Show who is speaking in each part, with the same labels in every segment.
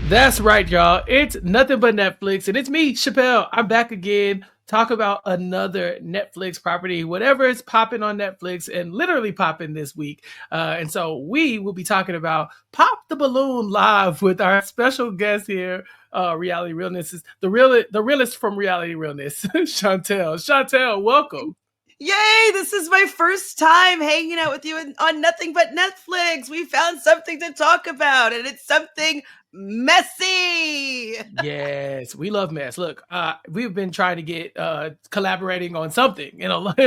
Speaker 1: That's right, y'all. It's nothing but Netflix, and it's me, Chappell. I'm back again. Talk about another Netflix property, whatever is popping on Netflix and literally popping this week. And so we will be talking about Pop the Balloon live with our special guest here. Reality Realness is the realist from Reality Realness, Chantele. Chantele, welcome.
Speaker 2: Yay, this is my first time hanging out with you on Nothing But Netflix. We found something to talk about, and it's something messy.
Speaker 1: Yes, we love mess. Look, we've been trying to get collaborating on something,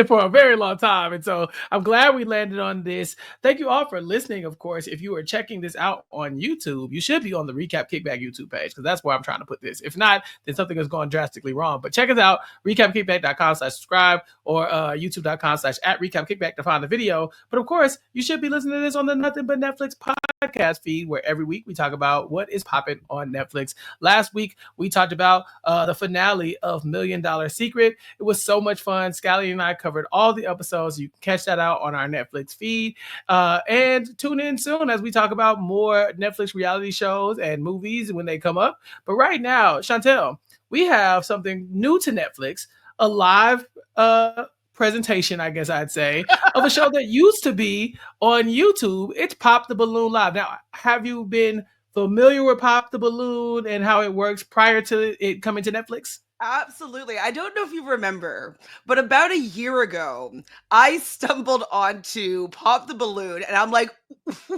Speaker 1: for a very long time, and so I'm glad we landed on this. Thank you all for listening. Of course, if you are checking this out on YouTube, you should be on the Recap Kickback YouTube page because that's where I'm trying to put this. If not, then something has gone drastically wrong. But check us out, recapkickback.com/subscribe or youtube.com/@recapkickback to find the video. But of course, you should be listening to this on the Nothing But Netflix podcast feed, where every week we talk about what is popping on Netflix. Last week we talked about the finale of Million Dollar Secret. It was so much fun. Scally and I covered all the episodes. You can catch that out on our Netflix feed, and tune in soon as we talk about more Netflix reality shows and movies when they come up. But right now, Chantele, we have something new to Netflix, a live presentation, I guess I'd say, of a show that used to be on YouTube. It's Pop the Balloon Live. Now, have you been familiar with Pop the Balloon and how it works prior to it coming to Netflix?
Speaker 2: Absolutely. I don't know if you remember, but about a year ago, I stumbled onto Pop the Balloon and I'm like,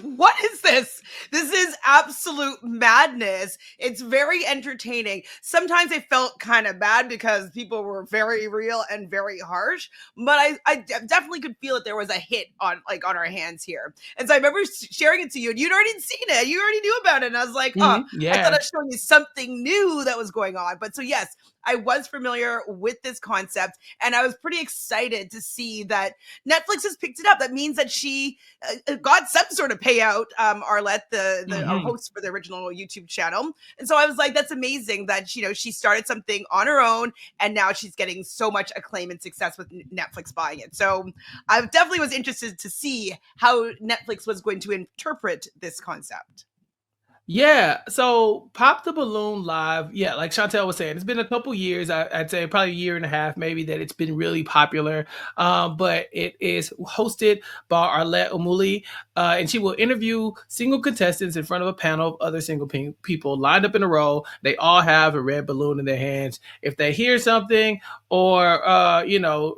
Speaker 2: what is this? This is absolute madness. It's very entertaining. Sometimes I felt kind of bad because people were very real and very harsh, but I definitely could feel that there was a hit on our hands here. And so I remember sharing it to you and you'd already seen it. You already knew about it. And I was like, oh, I thought I
Speaker 1: Yeah.
Speaker 2: was showing you something new that was going on. But so yes, I was familiar with this concept and I was pretty excited to see that Netflix has picked it up. That means that she got some sort of payout, Arlette, our host for the original YouTube channel. And so I was like, that's amazing that, she started something on her own and now she's getting so much acclaim and success with Netflix buying it. So I definitely was interested to see how Netflix was going to interpret this concept.
Speaker 1: Yeah, so Pop the Balloon Live, yeah, like Chantel was saying, it's been a couple years. I'd say probably a year and a half, maybe, that it's been really popular. But it is hosted by Arlette Umuli, and she will interview single contestants in front of a panel of other single people lined up in a row. They all have a red balloon in their hands. If they hear something or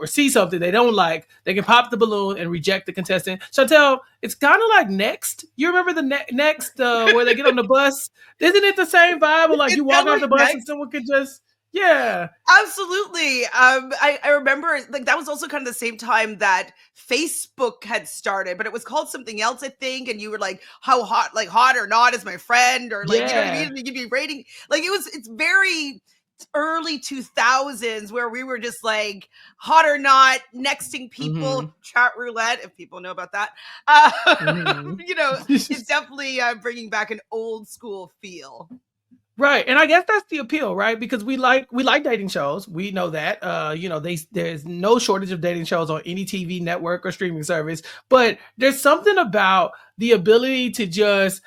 Speaker 1: see something they don't like, they can pop the balloon and reject the contestant. Chantel, it's kind of like Next. You remember the Next where they get on the bus? Isn't it the same vibe? Or like
Speaker 2: It's
Speaker 1: you walk
Speaker 2: kind of
Speaker 1: off
Speaker 2: like
Speaker 1: the bus and
Speaker 2: next.
Speaker 1: someone could just, yeah.
Speaker 2: Absolutely. I remember like that was also kind of the same time that Facebook had started, but it was called something else, I think. And you were like, how hot, like hot or not is my friend, or like, you know what I
Speaker 1: Yeah.
Speaker 2: mean? You'd be rating like it's very early 2000s where we were just like hot or not, nexting people,
Speaker 1: Mm-hmm.
Speaker 2: chat roulette, if people know about that.
Speaker 1: Mm-hmm.
Speaker 2: It's definitely bringing back an old school feel.
Speaker 1: Right, and I guess that's the appeal, right? Because we like dating shows. We know that. There's no shortage of dating shows on any TV network or streaming service. But there's something about the ability to just,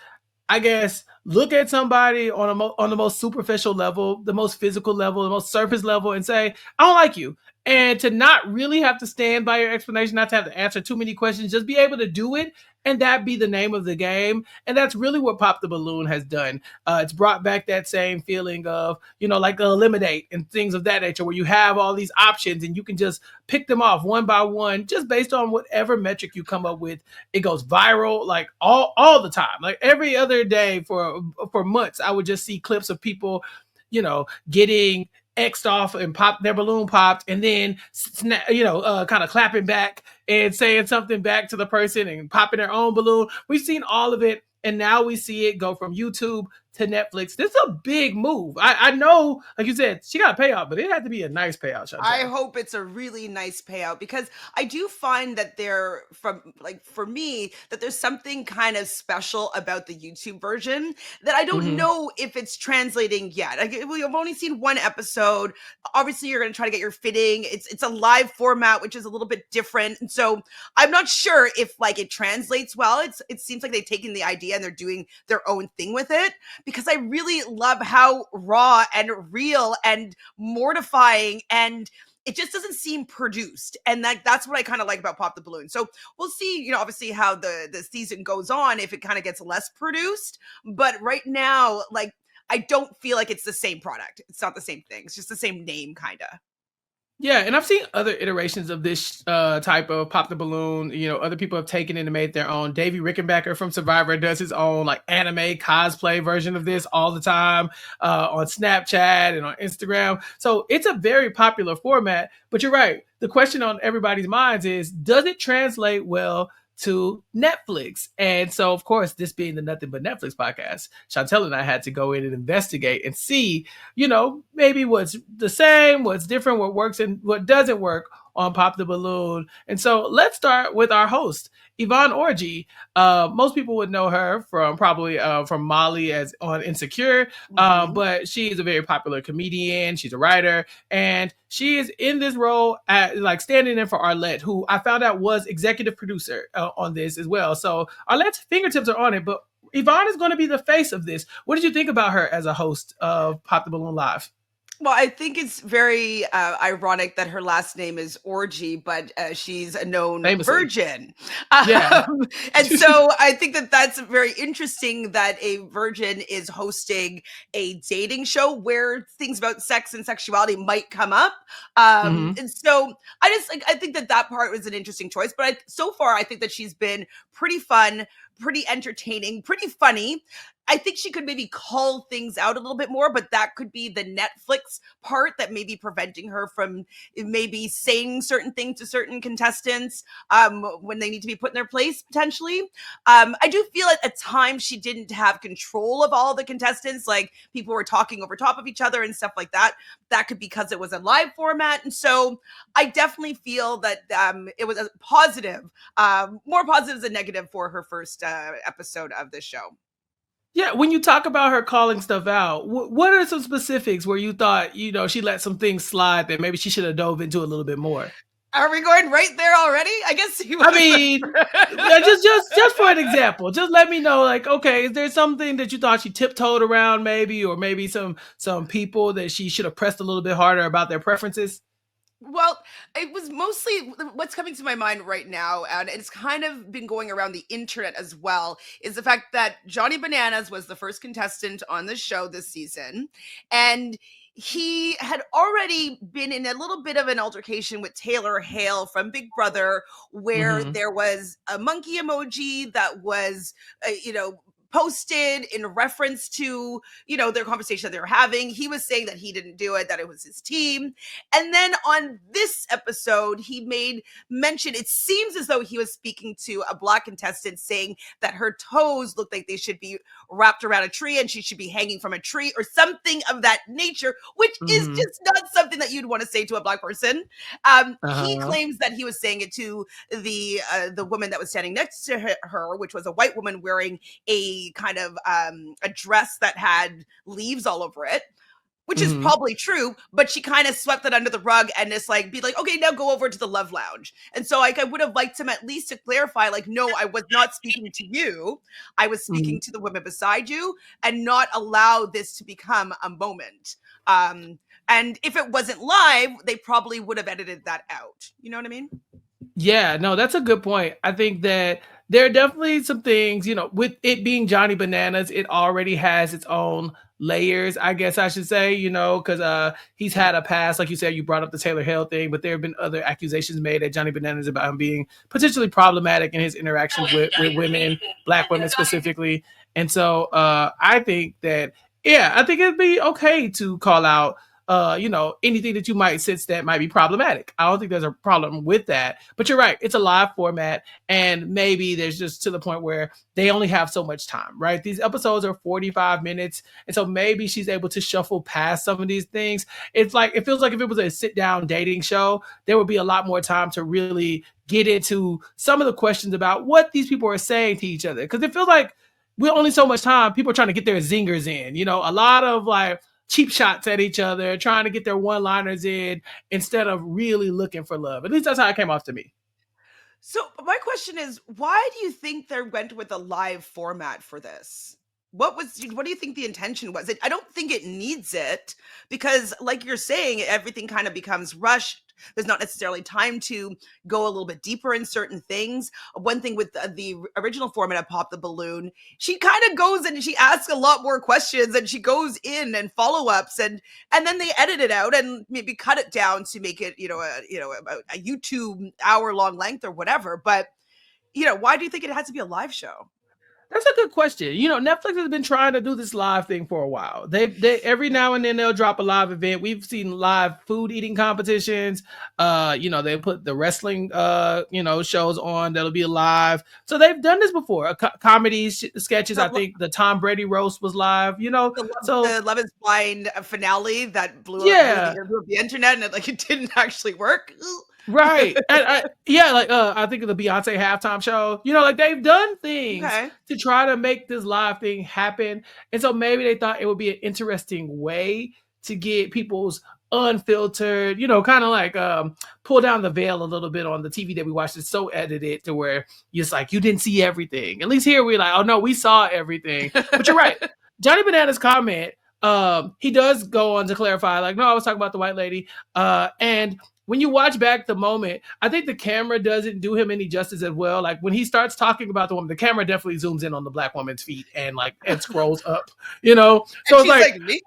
Speaker 1: I guess, look at somebody on the most superficial level, the most physical level, the most surface level, and say, "I don't like you," and to not really have to stand by your explanation, not to have to answer too many questions, just be able to do it, and that be the name of the game. And that's really what Pop the Balloon has done. It's brought back that same feeling of, like Eliminate and things of that nature, where you have all these options and you can just pick them off one by one, just based on whatever metric you come up with. It goes viral like all the time, like every other day for months. I would just see clips of people, getting X'd off and pop their balloon popped, and then kind of clapping back and saying something back to the person and popping their own balloon. We've seen all of it, and now we see it go from YouTube to Netflix. This is a big move. I know, like you said, she got a payout, but it had to be a nice payout,
Speaker 2: I
Speaker 1: Chantel.
Speaker 2: hope it's a really nice payout because I do find that for me, that there's something kind of special about the YouTube version that I don't
Speaker 1: Mm-hmm.
Speaker 2: know if it's translating yet. Like, we've only seen one episode. Obviously, you're going to try to get your fitting. It's a live format, which is a little bit different. And so I'm not sure if like it translates well. It seems like they've taken the idea and they're doing their own thing with it. because I really love how raw and real and mortifying, and it just doesn't seem produced. And that's what I kind of like about Pop the Balloon. So we'll see, obviously how the season goes on, if it kind of gets less produced. But right now, like, I don't feel like it's the same product. It's not the same thing. It's just the same name, kind of.
Speaker 1: Yeah, and I've seen other iterations of this type of pop the balloon. Other people have taken it and made their own. Davey Rickenbacker from Survivor does his own like anime cosplay version of this all the time on Snapchat and on Instagram. So it's a very popular format. But you're right. The question on everybody's minds is, does it translate well to Netflix? And so, of course, this being the Nothing But Netflix podcast, Chantele and I had to go in and investigate and see, maybe what's the same, what's different, what works and what doesn't work on Pop the Balloon. And so let's start with our host, Yvonne Orji. Most people would know her from probably from Molly as on Insecure, but she's a very popular comedian. She's a writer, and she is in this role at like standing in for Arlette, who I found out was executive producer on this as well. So Arlette's fingertips are on it, but Yvonne is going to be the face of this. What did you think about her as a host of Pop the Balloon Live?
Speaker 2: Well, I think it's very ironic that her last name is Orgy, but she's a known
Speaker 1: Famously.
Speaker 2: virgin.
Speaker 1: Yeah.
Speaker 2: And so I think that that's very interesting that a virgin is hosting a dating show where things about sex and sexuality might come up. And so I think that part was an interesting choice. But so far, I think that she's been pretty fun, pretty entertaining, pretty funny. I think she could maybe call things out a little bit more, but that could be the Netflix part that may be preventing her from maybe saying certain things to certain contestants when they need to be put in their place, potentially. I do feel at times she didn't have control of all the contestants, like people were talking over top of each other and stuff like that. That could be because it was a live format. And so I definitely feel that it was a positive, more positive than negative for her first episode of this show.
Speaker 1: Yeah, when you talk about her calling stuff out, what are some specifics where you thought, she let some things slide that maybe she should have dove into a little bit more?
Speaker 2: Are we going right there already? I guess
Speaker 1: just for an example, just let me know, like, okay, is there something that you thought she tiptoed around maybe, or maybe some people that she should have pressed a little bit harder about their preferences?
Speaker 2: Well, it was mostly what's coming to my mind right now, and it's kind of been going around the internet as well, is the fact that Johnny Bananas was the first contestant on the show this season, and he had already been in a little bit of an altercation with Taylor Hale from Big Brother, where there was a monkey emoji that was, posted in reference to, their conversation that they were having. He was saying that he didn't do it, that it was his team. And then on this episode, he made mention, it seems as though he was speaking to a Black contestant saying that her toes looked like they should be wrapped around a tree and she should be hanging from a tree or something of that nature, which is just not something that you'd want to say to a Black person. He claims that he was saying it to the woman that was standing next to her, which was a white woman wearing a kind of a dress that had leaves all over it, which is probably true, but she kind of swept it under the rug and just be like, okay, now go over to the Love Lounge. And so I would have liked him at least to clarify, no, I was not speaking to you. I was speaking to the women beside you, and not allow this to become a moment. And if it wasn't live, they probably would have edited that out. You know what I mean?
Speaker 1: Yeah, no, that's a good point. I think that there are definitely some things, with it being Johnny Bananas, it already has its own layers, I guess I should say, because he's had a past, like you said, you brought up the Taylor Hale thing, but there have been other accusations made at Johnny Bananas about him being potentially problematic in his interactions with women, Black women specifically. And so I think that, I think it'd be okay to call out anything that you might sense that might be problematic. I don't think there's a problem with that, but you're right. It's a live format, and maybe there's just to the point where they only have so much time, right? These episodes are 45 minutes. And so maybe she's able to shuffle past some of these things. It feels like if it was a sit down dating show, there would be a lot more time to really get into some of the questions about what these people are saying to each other. Cause it feels like we're only so much time. People are trying to get their zingers in, a lot of cheap shots at each other, trying to get their one-liners in instead of really looking for love. At least that's how it came off to me.
Speaker 2: So my question is, why do you think they went with a live format for this? what do you think the intention was? I don't think it needs it, because like you're saying, everything kind of becomes rushed. There's not necessarily time to go a little bit deeper in certain things. One thing with the original format of Pop the Balloon, she kind of goes and she asks a lot more questions, and she goes in and follow-ups, and then they edit it out and maybe cut it down to make it, a YouTube hour-long length or whatever. But why do you think it has to be a live show?
Speaker 1: That's a good question. Netflix has been trying to do this live thing for a while. They every now and then they'll drop a live event. We've seen live food eating competitions. They put the wrestling shows on that'll be live. So they've done this before. Comedy sketches. I think the Tom Brady roast was live.
Speaker 2: The Love Is Blind finale that blew
Speaker 1: yeah.
Speaker 2: up the internet, and it didn't actually work.
Speaker 1: Right. I think of the Beyonce halftime show. They've done things to try to make this live thing happen. And so maybe they thought it would be an interesting way to get people's unfiltered, kind of like pull down the veil a little bit on the TV that we watched. It's so edited to where it's like you didn't see everything. At least here we're like, oh no, we saw everything. But you're right. Johnny Bananas' comment, he does go on to clarify, like, no, I was talking about the white lady. And when you watch back the moment, I think the camera doesn't do him any justice as well. Like when he starts talking about the woman, the camera definitely zooms in on the black woman's feet and scrolls up, So it's like
Speaker 2: me?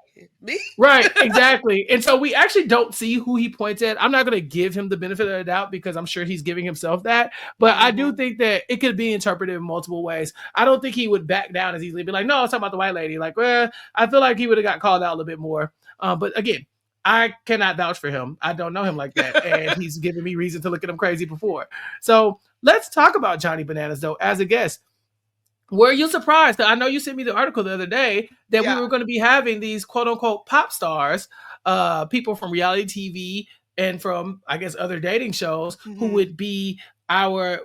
Speaker 1: Right, exactly. And so we actually don't see who he points at. I'm not going to give him the benefit of the doubt because I'm sure he's giving himself that. But I do think that it could be interpreted in multiple ways. I don't think he would back down as easily. Be like, no, I was talking about the white lady. I feel like he would have got called out a little bit more. But again, I cannot vouch for him. I don't know him like that. And he's given me reason to look at him crazy before. So let's talk about Johnny Bananas, though, as a guest. Were you surprised? I know you sent me the article the other day that we were going to be having these quote unquote pop stars, people from reality TV and from, I guess, other dating shows who would be our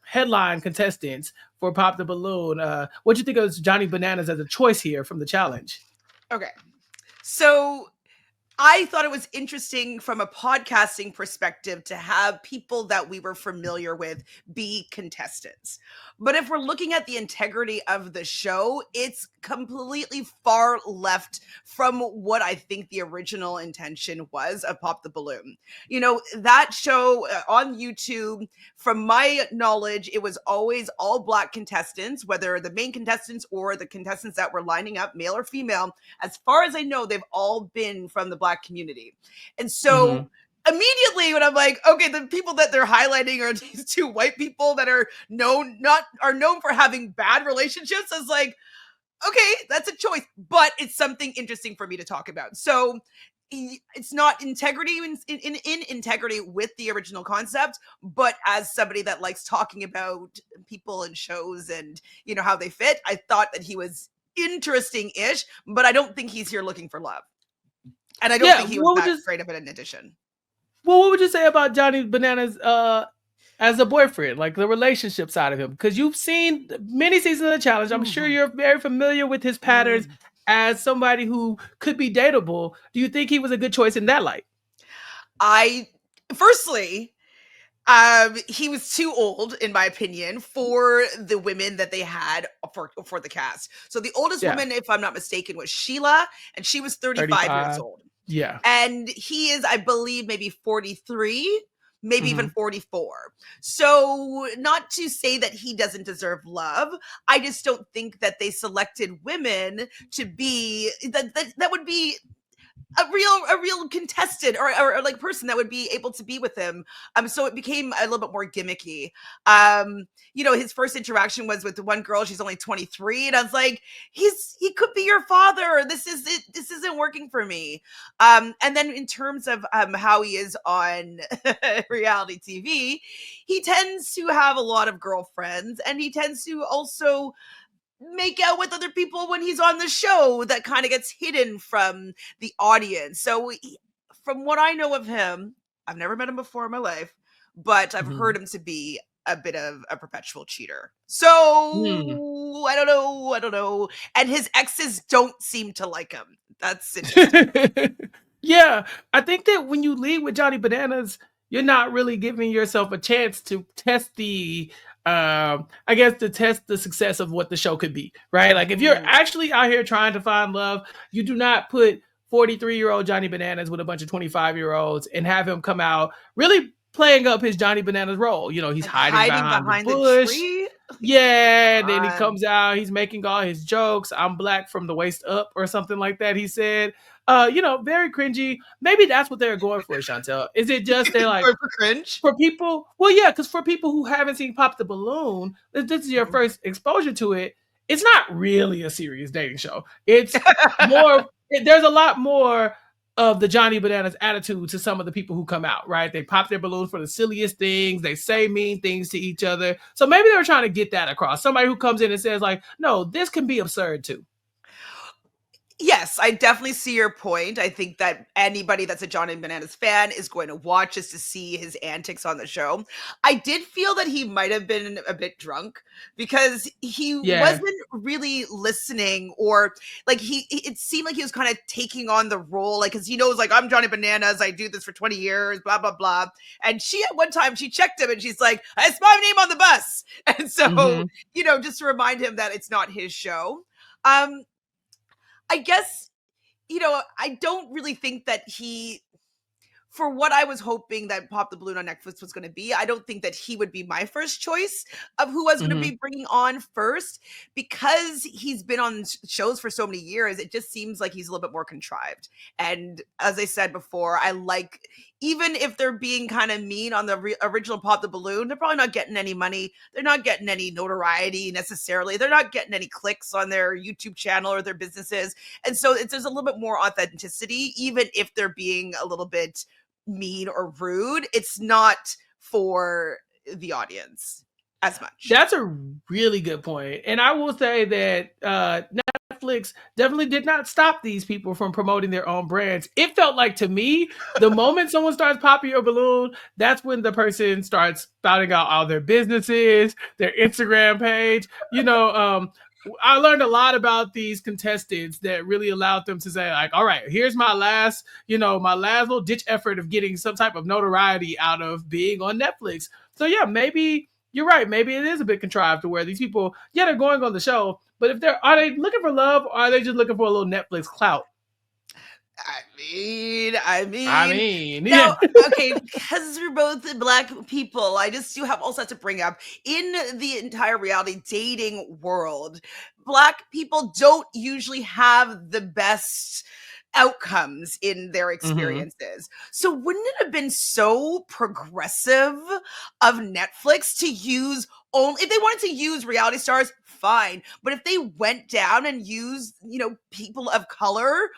Speaker 1: headline contestants for Pop the Balloon. What do you think of Johnny Bananas as a choice here from the challenge?
Speaker 2: Okay. So I thought it was interesting from a podcasting perspective to have people that we were familiar with be contestants. But if we're looking at the integrity of the show, it's completely far left from what I think the original intention was of Pop the Balloon. That show on YouTube, from my knowledge, it was always all Black contestants, whether the main contestants or the contestants that were lining up, male or female. As far as I know, they've all been from the Black community. And so immediately when I'm like, okay, the people that they're highlighting are these two white people that are known for having bad relationships, I was like, okay, that's a choice, but it's something interesting for me to talk about. So it's not integrity in integrity with the original concept, but as somebody that likes talking about people and shows and how they fit, I thought that he was interesting-ish, but I don't think he's here looking for love. And I don't think he was that great of an addition.
Speaker 1: Well, what would you say about Johnny Bananas as a boyfriend, like the relationship side of him? Because you've seen many seasons of the challenge. I'm sure you're very familiar with his patterns as somebody who could be dateable. Do you think he was a good choice in that light?
Speaker 2: Firstly, he was too old, in my opinion, for the women that they had for the cast. So the oldest woman, if I'm not mistaken, was Sheila, and she was 35 years old.
Speaker 1: Yeah.
Speaker 2: And he is, I believe, maybe 43, maybe even 44. So not to say that he doesn't deserve love. I just don't think that they selected women to be, that would be a real contestant or like person that would be able to be with him. So it became a little bit more gimmicky. His first interaction was with the one girl. She's only 23, and I was like, he could be your father. This isn't working for me. And then in terms of how he is on reality TV, he tends to have a lot of girlfriends, and he tends to also make out with other people when he's on the show that kind of gets hidden from the audience. So from what I know of him, I've never met him before in my life, but I've heard him to be a bit of a perpetual cheater. So I don't know. And his exes don't seem to like him. That's interesting.
Speaker 1: Yeah, I think that when you lead with Johnny Bananas, you're not really giving yourself a chance to test the I guess to test the success of what the show could be, right? Like if you're
Speaker 2: Mhm.
Speaker 1: actually out here trying to find love, you do not put 43-year-old Johnny Bananas with a bunch of 25-year-olds and have him come out really playing up his Johnny Bananas role. He's
Speaker 2: Like
Speaker 1: hiding
Speaker 2: hiding
Speaker 1: behind the
Speaker 2: behind the
Speaker 1: bush.
Speaker 2: tree? Like,
Speaker 1: Yeah, and then he
Speaker 2: on.
Speaker 1: comes out, he's making all his jokes. I'm black from the waist up or something like that, he said. Very cringy. Maybe that's what they're going for, Chantel. Is it just they're like,
Speaker 2: Going for cringe?
Speaker 1: for people, well, yeah, because for people who haven't seen Pop the Balloon, this is your
Speaker 2: Mhm.
Speaker 1: first exposure to it. It's not really a serious dating show. It's more. There's a lot more of the Johnny Bananas attitude to some of the people who come out. Right? They pop their balloons for the silliest things. They say mean things to each other. So maybe they're trying to get that across. Somebody who comes in and says like, "No, this can be absurd too."
Speaker 2: Yes, I definitely see your point. I think that anybody that's a Johnny Bananas fan is going to watch just to see his antics on the show. I did feel that he might have been a bit drunk because he
Speaker 1: Yeah.
Speaker 2: wasn't really listening, or like it seemed like he was kind of taking on the role, like because he knows like I'm Johnny Bananas, I do this for 20 years, blah blah blah. And she at one time she checked him and she's like, "It's my name on the bus." And so,
Speaker 1: Mm-hmm.
Speaker 2: just to remind him that it's not his show. Um I guess, I don't really think that for what I was hoping that Pop the Balloon on Netflix was going to be, I don't think that he would be my first choice of who I was going to
Speaker 1: Mm-hmm.
Speaker 2: be bringing on first, because he's been on shows for so many years. It just seems like he's a little bit more contrived. And as I said before, I like, even if they're being kind of mean on the original Pop the Balloon, they're probably not getting any money. They're not getting any notoriety necessarily. They're not getting any clicks on their YouTube channel or their businesses. And so there's a little bit more authenticity, even if they're being a little bit mean or rude. It's not for the audience as much.
Speaker 1: That's a really good point. And I will say that Netflix definitely did not stop these people from promoting their own brands. It felt like to me, the moment someone starts popping your balloon, that's when the person starts spouting out all their businesses, their Instagram page. I learned a lot about these contestants that really allowed them to say, like, all right, here's my last little ditch effort of getting some type of notoriety out of being on Netflix. So yeah, maybe you're right. Maybe it is a bit contrived to where these people, yeah, they're going on the show, but if are they looking for love, or are they just looking for a little Netflix clout?
Speaker 2: I
Speaker 1: I
Speaker 2: mean,
Speaker 1: mean,
Speaker 2: now,
Speaker 1: yeah.
Speaker 2: okay, because we're both black people, I just do have also have to bring up, in the entire reality dating world, black people don't usually have the best outcomes in their
Speaker 1: Mm-hmm.
Speaker 2: experiences. So wouldn't it have been so progressive of Netflix to use only, if they wanted to use reality stars, fine. But if they went down and used, people of color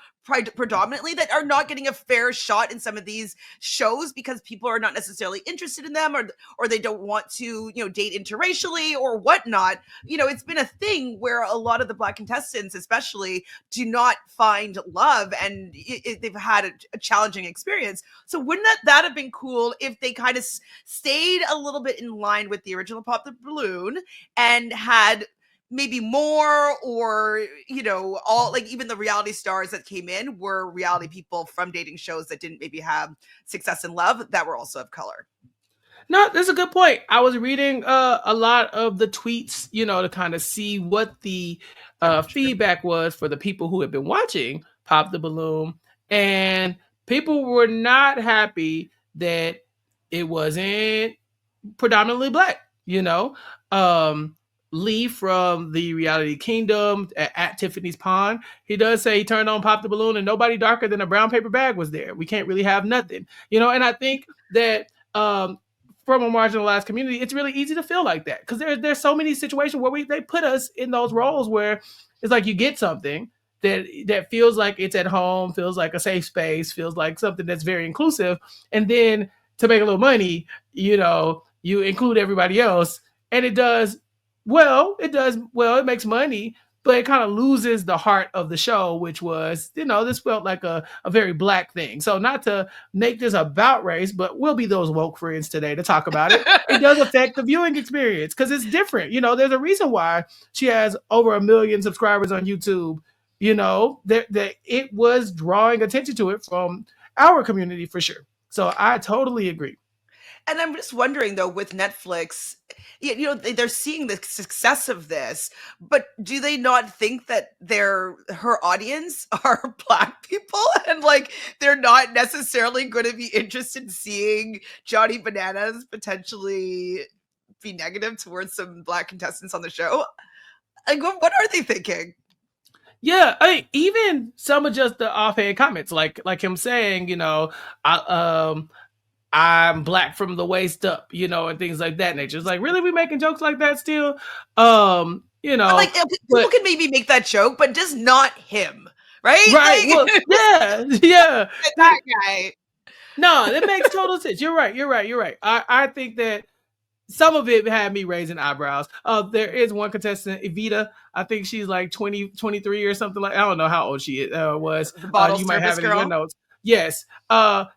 Speaker 2: predominantly, that are not getting a fair shot in some of these shows because people are not necessarily interested in them, or they don't want to date interracially or whatnot. It's been a thing where a lot of the black contestants especially do not find love, and they've had a challenging experience. So wouldn't that have been cool if they kind of stayed a little bit in line with the original Pop the Balloon, and had maybe more, or all, like, even the reality stars that came in were reality people from dating shows that didn't maybe have success in love, that were also of color.
Speaker 1: No, that's a good point. I was reading a lot of the tweets, to kind of see what the
Speaker 2: Temperature.
Speaker 1: feedback was for the people who had been watching Pop the Balloon. And people were not happy that it wasn't predominantly black. You know, um, Lee from the Reality Kingdom at Tiffany's Pond, he does say he turned on Pop the Balloon and nobody darker than a brown paper bag was there. We can't really have nothing. And I think that from a marginalized community, it's really easy to feel like that because there's so many situations where they put us in those roles where it's like you get something that feels like it's at home, feels like a safe space, feels like something that's very inclusive, and then to make a little money, you include everybody else, and it does well. It does well. It makes money, but it kind of loses the heart of the show, which was, this felt like a very black thing. So not to make this about race, but we'll be those woke friends today to talk about it. It does affect the viewing experience because it's different. There's a reason why she has over 1 million subscribers on YouTube. That it was drawing attention to it from our community for sure. So I totally agree.
Speaker 2: And I'm just wondering though, with Netflix, they're seeing the success of this, but do they not think that her audience are Black people, and like they're not necessarily going to be interested in seeing Johnny Bananas potentially be negative towards some Black contestants on the show? Like, what are they thinking?
Speaker 1: Yeah, even some of just the offhand comments, like him saying, I'm Black from the waist up, and things like that nature. It's like, really, we making jokes like that still?
Speaker 2: But like, people
Speaker 1: But
Speaker 2: can maybe make that joke, but just not him, right?
Speaker 1: right, well,
Speaker 2: Like
Speaker 1: yeah, yeah.
Speaker 2: that guy.
Speaker 1: No, that makes total sense. You're right. You're right. You're right. I think that some of it had me raising eyebrows. There is one contestant, Evita. I think she's like 20, 23 or something like. I don't know how old she was.
Speaker 2: The bottle
Speaker 1: You might
Speaker 2: service
Speaker 1: have it in your
Speaker 2: girl.
Speaker 1: notes. Yes.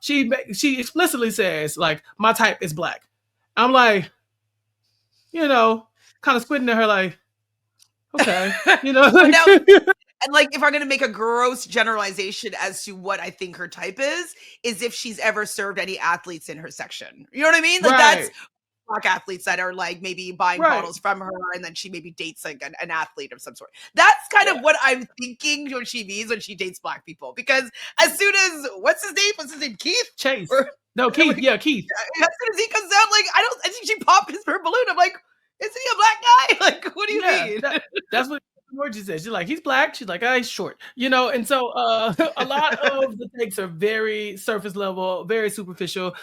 Speaker 1: She explicitly says like, my type is Black. I'm like, kind of squinting at her like, okay,
Speaker 2: But
Speaker 1: like,
Speaker 2: now, and like, if I'm going to make a gross generalization as to what I think her type is if she's ever served any athletes in her section. You know what I mean? Like, that's
Speaker 1: right,
Speaker 2: Black athletes that are like maybe buying
Speaker 1: right.
Speaker 2: bottles from her, and then she maybe dates like an athlete of some sort. That's kind
Speaker 1: Yeah.
Speaker 2: of what I'm thinking what she means when she dates Black people. Because as soon as what's his name? Keith?
Speaker 1: Chase.
Speaker 2: Or,
Speaker 1: No, Keith. Yeah, Keith.
Speaker 2: as soon as he comes out, like I think she popped her balloon. I'm like, isn't he a Black guy? Like, what do you
Speaker 1: Yeah,
Speaker 2: mean?
Speaker 1: that's what Georgie says. She's like, he's Black. She's like, he's short. And so a lot of the takes are very surface level, very superficial.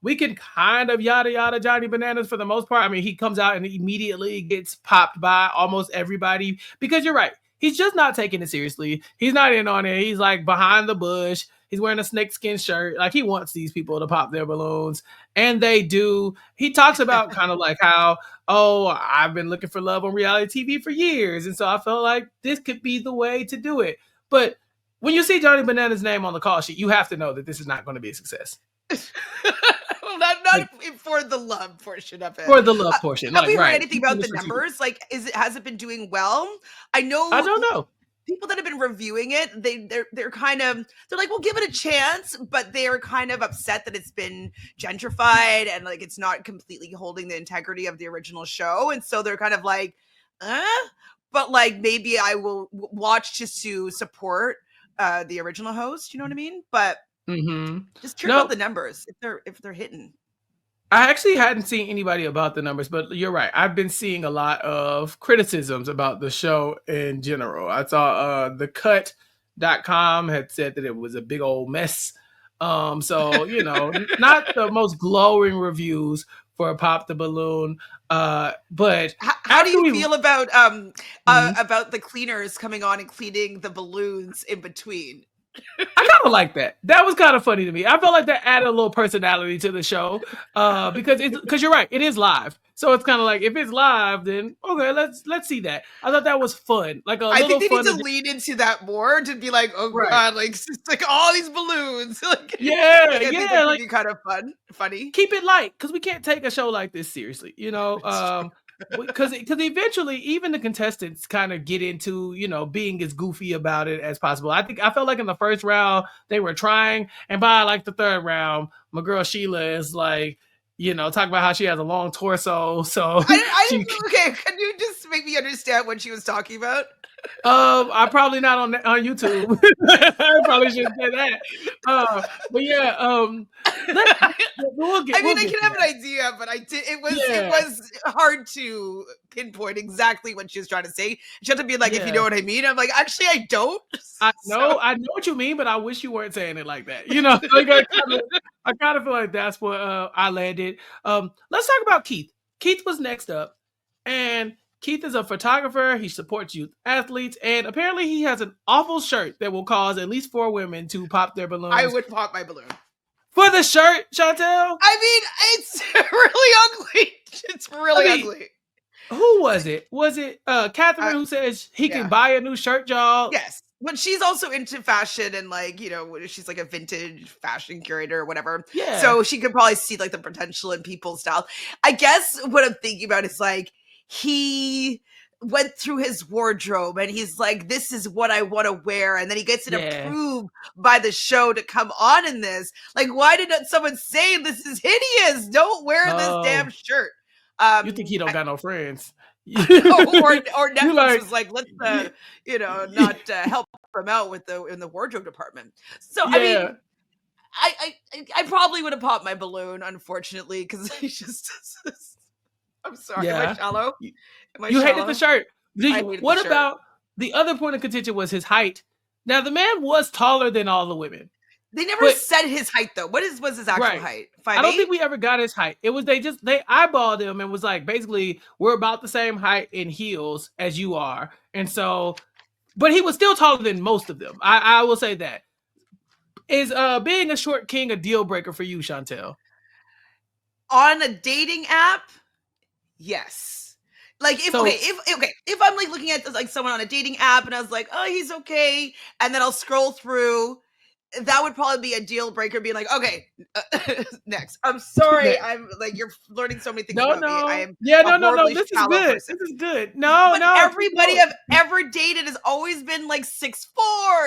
Speaker 1: We can kind of yada yada Johnny Bananas for the most part. I mean, he comes out and immediately gets popped by almost everybody because you're right. He's just not taking it seriously. He's not in on it. He's like behind the bush. He's wearing a snakeskin shirt. Like, he wants these people to pop their balloons, and they do. He talks about kind of like how, oh, I've been looking for love on reality TV for years. And so I felt like this could be the way to do it. But when you see Johnny Bananas' name on the call sheet, you have to know that this is not going to be a success.
Speaker 2: Well, not
Speaker 1: Like,
Speaker 2: for the love portion of it.
Speaker 1: for the love portion.
Speaker 2: Have
Speaker 1: Like,
Speaker 2: we heard
Speaker 1: right.
Speaker 2: anything about the numbers? Like, has it been doing well? I
Speaker 1: I
Speaker 2: know
Speaker 1: don't know.
Speaker 2: people that have been reviewing it, they're kind of, they're like, we'll give it a chance, but they're kind of upset that it's been gentrified and like it's not completely holding the integrity of the original show, and so they're kind of like, but like maybe I will watch just to support the original host. You know what I mean? But just curious about the numbers if they're hitting.
Speaker 1: I actually hadn't seen anybody about the numbers, but you're right. I've been seeing a lot of criticisms about the show in general. I saw thecut.com had said that it was a big old mess. So, not the most glowing reviews for Pop the Balloon. But
Speaker 2: how do you feel about the cleaners coming on and cleaning the balloons in between?
Speaker 1: I kind of like that. That was kind of funny to me. I felt like that added a little personality to the show because you're right, it is live. So it's kind of like, if it's live, then okay, let's see that. I thought that was fun. Like
Speaker 2: I think they need to lean into that more to be like, oh god, like it's like all these balloons. Like,
Speaker 1: yeah,
Speaker 2: like, I think that could be kind of funny.
Speaker 1: Keep it light because we can't take a show like this seriously. Because eventually even the contestants kind of get into being as goofy about it as possible. I felt like in the first round they were trying, and by like the third round my girl Sheila is like talk about how she has a long torso, so
Speaker 2: okay, can you just make me understand what she was talking about?
Speaker 1: I'm probably not on YouTube. I probably shouldn't say that. But yeah,
Speaker 2: I can have an idea, but it was hard to pinpoint exactly what she was trying to say. She had to be like, if you know what I mean. I'm like, actually, I don't.
Speaker 1: I know what you mean, but I wish you weren't saying it like that. Like, I kind of feel like that's what I landed. Let's talk about Keith. Keith was next up, and Keith is a photographer. He supports youth athletes, and apparently he has an awful shirt that will cause at least 4 women to pop their balloons.
Speaker 2: I would pop my balloon.
Speaker 1: For the shirt, Chantele?
Speaker 2: I mean, it's really ugly. It's really ugly.
Speaker 1: Who was it? Was it Catherine who says he can buy a new shirt, y'all?
Speaker 2: Yes. But she's also into fashion and like, she's like a vintage fashion curator or whatever.
Speaker 1: Yeah.
Speaker 2: So she could probably see like the potential in people's style. I guess what I'm thinking about is like, he went through his wardrobe and he's like, this is what I want to wear. And then he gets it
Speaker 1: Yeah.
Speaker 2: approved by the show to come on in this. Like, why didn't someone say this is hideous? Don't wear this damn shirt.
Speaker 1: You think he don't got no friends?
Speaker 2: or Netflix
Speaker 1: like,
Speaker 2: was like, let's not help him out with in the wardrobe department. So
Speaker 1: yeah.
Speaker 2: I mean, I probably would have popped my balloon, unfortunately, because he's just. I'm sorry.
Speaker 1: Yeah.
Speaker 2: Am I shallow?
Speaker 1: You hated the shirt. What
Speaker 2: shirt.
Speaker 1: about the other point of contention was his height? Now the man was taller than all the women.
Speaker 2: They never said his height though. What was his actual height? 5'8"?
Speaker 1: I don't think we ever got his height. It was they eyeballed him and was like, basically, we're about the same height in heels as you are, and so, but he was still taller than most of them. I will say that. Is being a short king a deal breaker for you, Chantele?
Speaker 2: On a dating app, yes. Like if I'm like looking at like someone on a dating app and I was like, oh, he's okay, and then I'll scroll through, that would probably be a deal breaker. Being like, okay, next. I'm sorry, I'm like, you're learning so many things about me. I am
Speaker 1: no. This is good.
Speaker 2: Person.
Speaker 1: This is good. No.
Speaker 2: Everybody I've ever dated has always been like 6'4",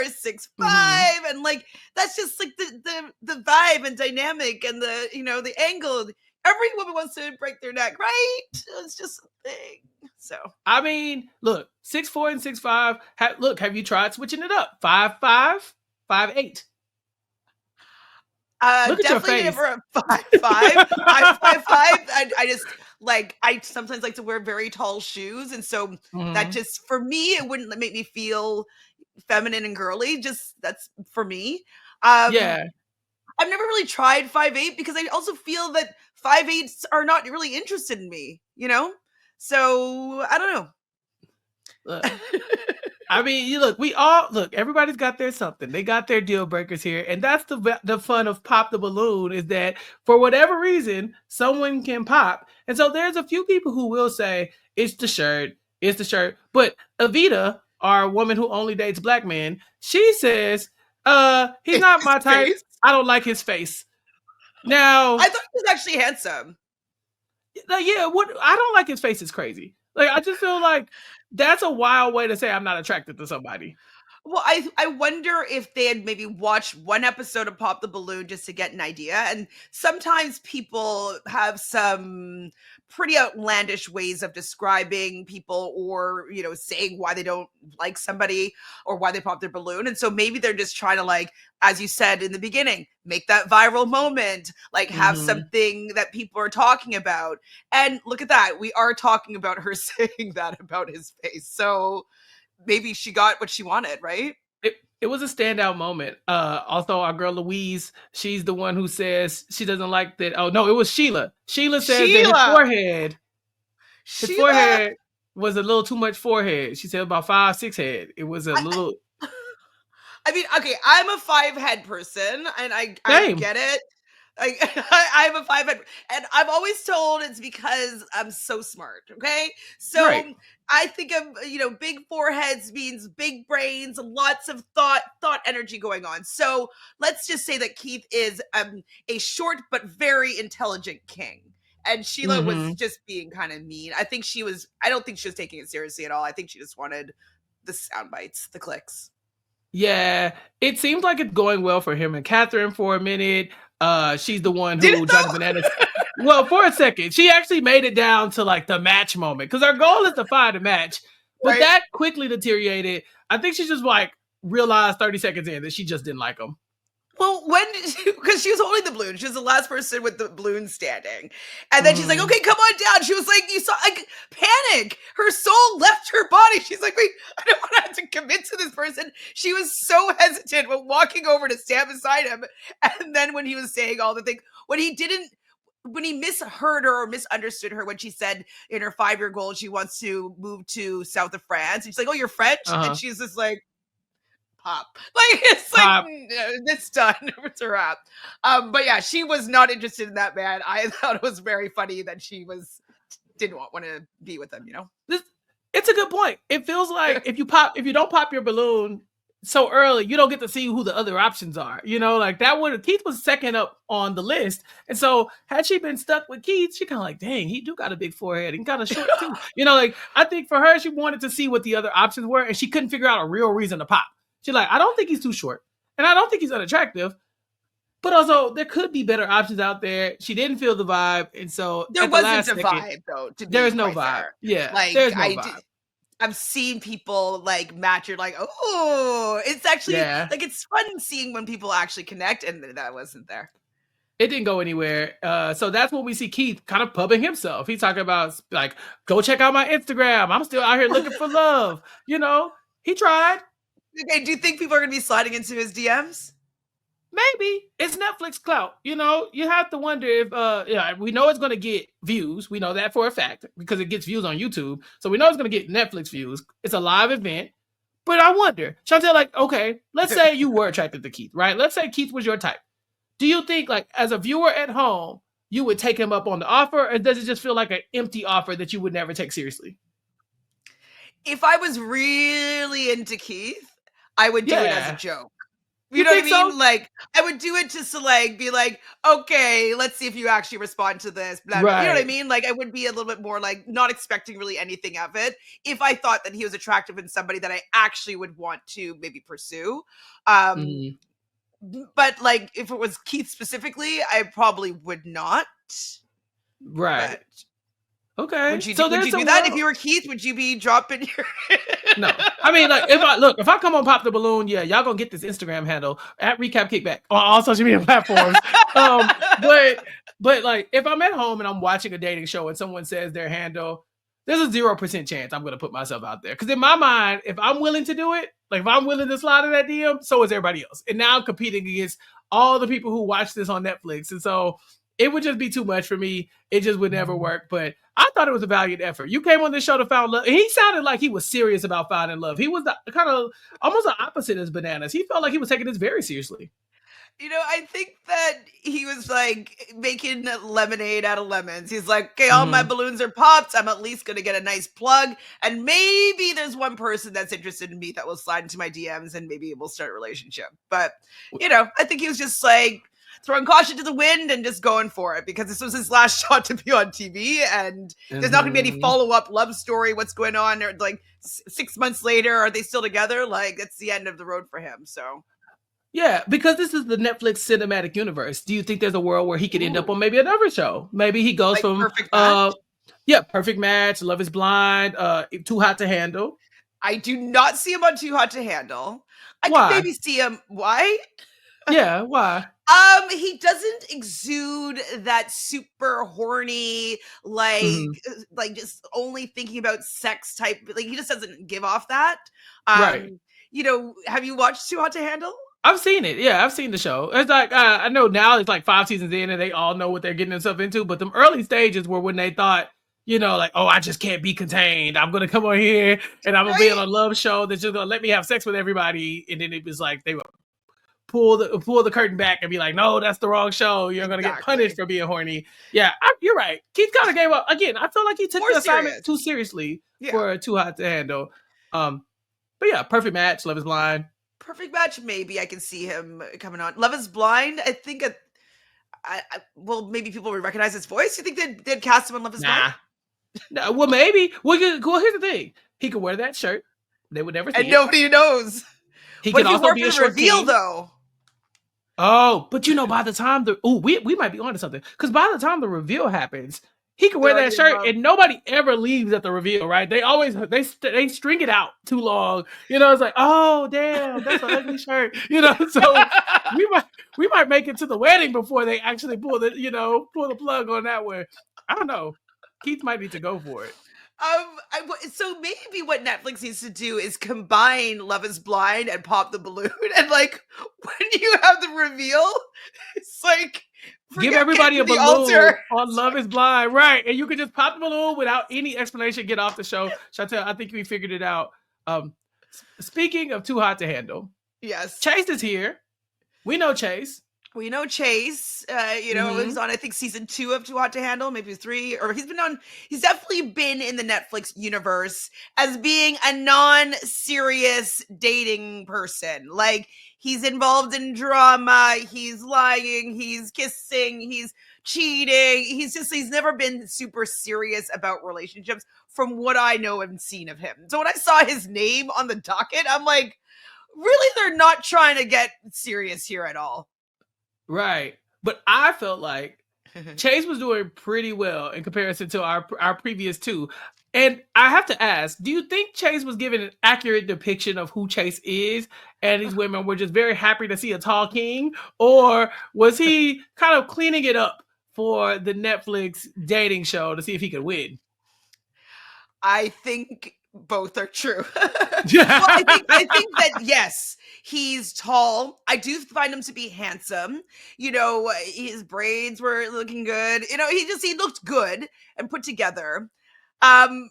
Speaker 2: 6'5", and like that's just like the vibe and dynamic and the the angle. Every woman wants to break their neck, right? It's just a thing. So
Speaker 1: I mean, look, 6'4" and 6'5". Have you tried switching it up? 5'5", 5'8". Look at your face.
Speaker 2: Definitely never a 5'5". I'm 5'5". I just like I sometimes like to wear very tall shoes, and so that just for me it wouldn't make me feel feminine and girly. Just that's for me.
Speaker 1: Yeah.
Speaker 2: I've never really tried 5'8" because I also feel that 5'8" are not really interested in me, So I don't know.
Speaker 1: Look, I mean, everybody's got their something. They got their deal breakers here. And that's the fun of Pop the Balloon, is that for whatever reason, someone can pop. And so there's a few people who will say, it's the shirt. But Evita, our woman who only dates black men, she says, he's not my type. I don't like his face. Now,
Speaker 2: I thought he was actually handsome.
Speaker 1: Yeah, I don't like his face is crazy. Like, I just feel like that's a wild way to say I'm not attracted to somebody.
Speaker 2: Well, I wonder if they had maybe watched one episode of Pop the Balloon just to get an idea. And sometimes people have some pretty outlandish ways of describing people or, saying why they don't like somebody or why they pop their balloon. And so maybe they're just trying to, like, as you said in the beginning, make that viral moment, like have something that people are talking about. And look at that. We are talking about her saying that about his face. So maybe she got what she wanted, right?
Speaker 1: It was a standout moment. Also, our girl Louise, she's the one who says she doesn't like that. Oh no, it was Sheila. Sheila says that his forehead was a little too much forehead. She said about 5'6" head. It was a little.
Speaker 2: I mean, okay, I'm a 5 head person, and I get it. I'm a 5 head, and I've always told it's because I'm so smart. Okay, so right. I think of big foreheads means big brains, lots of thought energy going on. So let's just say that Keith is a short but very intelligent king, and Sheila was just being kind of mean. I don't think she was taking it seriously at all. I think she just wanted the sound bites, the clicks.
Speaker 1: Yeah, it seems like it's going well for him and Catherine for a minute. She's the one who Jonathan Ennis. Well, for a second, she actually made it down to like the match moment because our goal is to find a match, but that quickly deteriorated. I think she just like realized 30 seconds in that she just didn't like him.
Speaker 2: Well, because she was holding the balloon. She was the last person with the balloon standing. And then she's like, okay, come on down. She was like, you saw, like, panic. Her soul left her body. She's like, wait, I don't want to have to commit to this person. She was so hesitant when walking over to stand beside him. And then when he was saying all the things, when he misheard her or misunderstood her when she said in her 5-year goal, she wants to move to south of France. And she's like, oh, you're French? And she's just like, pop. Like, it's pop. Like, it's done. It's a wrap. But yeah, she was not interested in that man. I thought it was very funny that she didn't want to be with him,
Speaker 1: It's a good point. It feels like if you don't pop your balloon so early, you don't get to see who the other options are. Like that would Keith was second up on the list. And so had she been stuck with Keith, she kind of like, dang, he do got a big forehead and kind of short too. Like I think for her, she wanted to see what the other options were, and she couldn't figure out a real reason to pop. She's like, I don't think he's too short, and I don't think he's unattractive. But also, there could be better options out there. She didn't feel the vibe, and so
Speaker 2: There
Speaker 1: at the
Speaker 2: wasn't
Speaker 1: last
Speaker 2: a
Speaker 1: second,
Speaker 2: vibe though, to
Speaker 1: there
Speaker 2: be
Speaker 1: is no
Speaker 2: quite
Speaker 1: vibe.
Speaker 2: fair.
Speaker 1: Yeah,
Speaker 2: Like
Speaker 1: there's no vibe.
Speaker 2: I've seen people like match. You're like, oh, it's actually
Speaker 1: Yeah.
Speaker 2: like it's fun seeing when people actually connect, and that wasn't there.
Speaker 1: It didn't go anywhere. So that's when we see Keith kind of pubbing himself. He's talking about like, go check out my Instagram. I'm still out here looking for love. He tried.
Speaker 2: Okay, do you think people are going to be sliding into his DMs?
Speaker 1: Maybe it's Netflix clout. You have to wonder if we know it's going to get views. We know that for a fact because it gets views on YouTube. So we know it's going to get Netflix views. It's a live event. But I wonder, Chantele, like, okay, let's say you were attracted to Keith, right? Let's say Keith was your type. Do you think, like, as a viewer at home, you would take him up on the offer, or does it just feel like an empty offer that you would never take seriously?
Speaker 2: If I was really into Keith, I would do it as a joke. You know what I mean?
Speaker 1: So?
Speaker 2: Like, I would do it just to like be like, okay, let's see if you actually respond to this. Blah, blah.
Speaker 1: Right.
Speaker 2: You know what I mean? Like, I would be a little bit more like not expecting really anything of it if I thought that he was attractive and somebody that I actually would want to maybe pursue. But like, if it was Keith specifically, I probably would not.
Speaker 1: Right.
Speaker 2: But
Speaker 1: okay.
Speaker 2: would you do that if you were Keith? Would you be dropping your?
Speaker 1: No, I mean, like, if I come on Pop the Balloon, yeah, y'all gonna get this Instagram handle at Recap Kickback on all social media platforms. But like, if I'm at home and I'm watching a dating show and someone says their handle, there's a 0% chance I'm gonna put myself out there. Because in my mind, if I'm willing to do it, like if I'm willing to slide in that DM, so is everybody else. And now I'm competing against all the people who watch this on Netflix, and so it would just be too much for me. It just would never work. But I thought it was a valiant effort. You came on this show to find love. And he sounded like he was serious about finding love. He was kind of almost the opposite as Bananas. He felt like he was taking this very seriously.
Speaker 2: I think that he was like making lemonade out of lemons. He's like, okay, all my balloons are popped. I'm at least going to get a nice plug. And maybe there's one person that's interested in me that will slide into my DMs and maybe we'll start a relationship. But, I think he was just like throwing caution to the wind and just going for it because this was his last shot to be on TV. And there's not going to be any follow-up love story. What's going on? Or like 6 months later, are they still together? Like, it's the end of the road for him. So.
Speaker 1: Yeah, because this is the Netflix cinematic universe. Do you think there's a world where he could end up on maybe another show? Maybe he goes
Speaker 2: like
Speaker 1: from
Speaker 2: Perfect Match?
Speaker 1: Perfect Match, Love Is Blind, Too Hot to Handle.
Speaker 2: I do not see him on Too Hot to Handle. I
Speaker 1: Why?
Speaker 2: could maybe see him. Why?
Speaker 1: Yeah, why?
Speaker 2: He doesn't exude that super horny, like just only thinking about sex type. Like he just doesn't give off that.
Speaker 1: Right.
Speaker 2: Have you watched Too Hot to Handle?
Speaker 1: I've seen it. Yeah, I've seen the show. It's like I know now it's like 5 seasons in and they all know what they're getting themselves into. But the early stages were when they thought, like, oh, I just can't be contained. I'm gonna come on here and I'm gonna be on a love show that's just gonna let me have sex with everybody. And then it was like they would pull the curtain back and be like, no, that's the wrong show. You're gonna get punished for being horny. Yeah, you're right. Keith kind of gave up. Again, I feel like he took the assignment too seriously for Too Hot to Handle. But yeah, Perfect Match, Love Is Blind.
Speaker 2: Perfect Match, maybe I can see him coming on. Love Is Blind, I think maybe people would recognize his voice. You think they'd cast him on Love Is Blind?
Speaker 1: No, well, maybe. Well, here's the thing. He could wear that shirt. They would never see
Speaker 2: and nobody knows.
Speaker 1: He could also be a short
Speaker 2: reveal, though.
Speaker 1: Oh, but by the time we might be onto something. Because by the time the reveal happens, he can wear that shirt and nobody ever leaves at the reveal, right? They always they string it out too long. It's like, oh damn, that's an ugly shirt. So we might make it to the wedding before they actually pull the plug on that one. I don't know. Keith might need to go for it.
Speaker 2: So maybe what Netflix needs to do is combine Love Is Blind and Pop the Balloon, and like when you have the reveal, it's like
Speaker 1: give everybody a balloon on Love Is Blind, right? And you can just pop the balloon without any explanation, get off the show. Chantele, I think we figured it out. Speaking of Too Hot to Handle,
Speaker 2: yes,
Speaker 1: Chase is here. We know Chase.
Speaker 2: We know Chase,
Speaker 1: Mm-hmm.
Speaker 2: was on, I think, season 2 of Too Hot to Handle, maybe 3, or he's definitely been in the Netflix universe as being a non-serious dating person. Like, he's involved in drama, he's lying, he's kissing, he's cheating. He's never been super serious about relationships from what I know and seen of him. So when I saw his name on the docket, I'm like, really, they're not trying to get serious here at all.
Speaker 1: Right. But I felt like Chase was doing pretty well in comparison to our previous two. And I have to ask, do you think Chase was giving an accurate depiction of who Chase is? And these women were just very happy to see a tall king? Or was he kind of cleaning it up for the Netflix dating show to see if he could win?
Speaker 2: I think both are true. Well, I think that yes, he's tall. I do find him to be handsome. His braids were looking good. He looked good and put together. Um,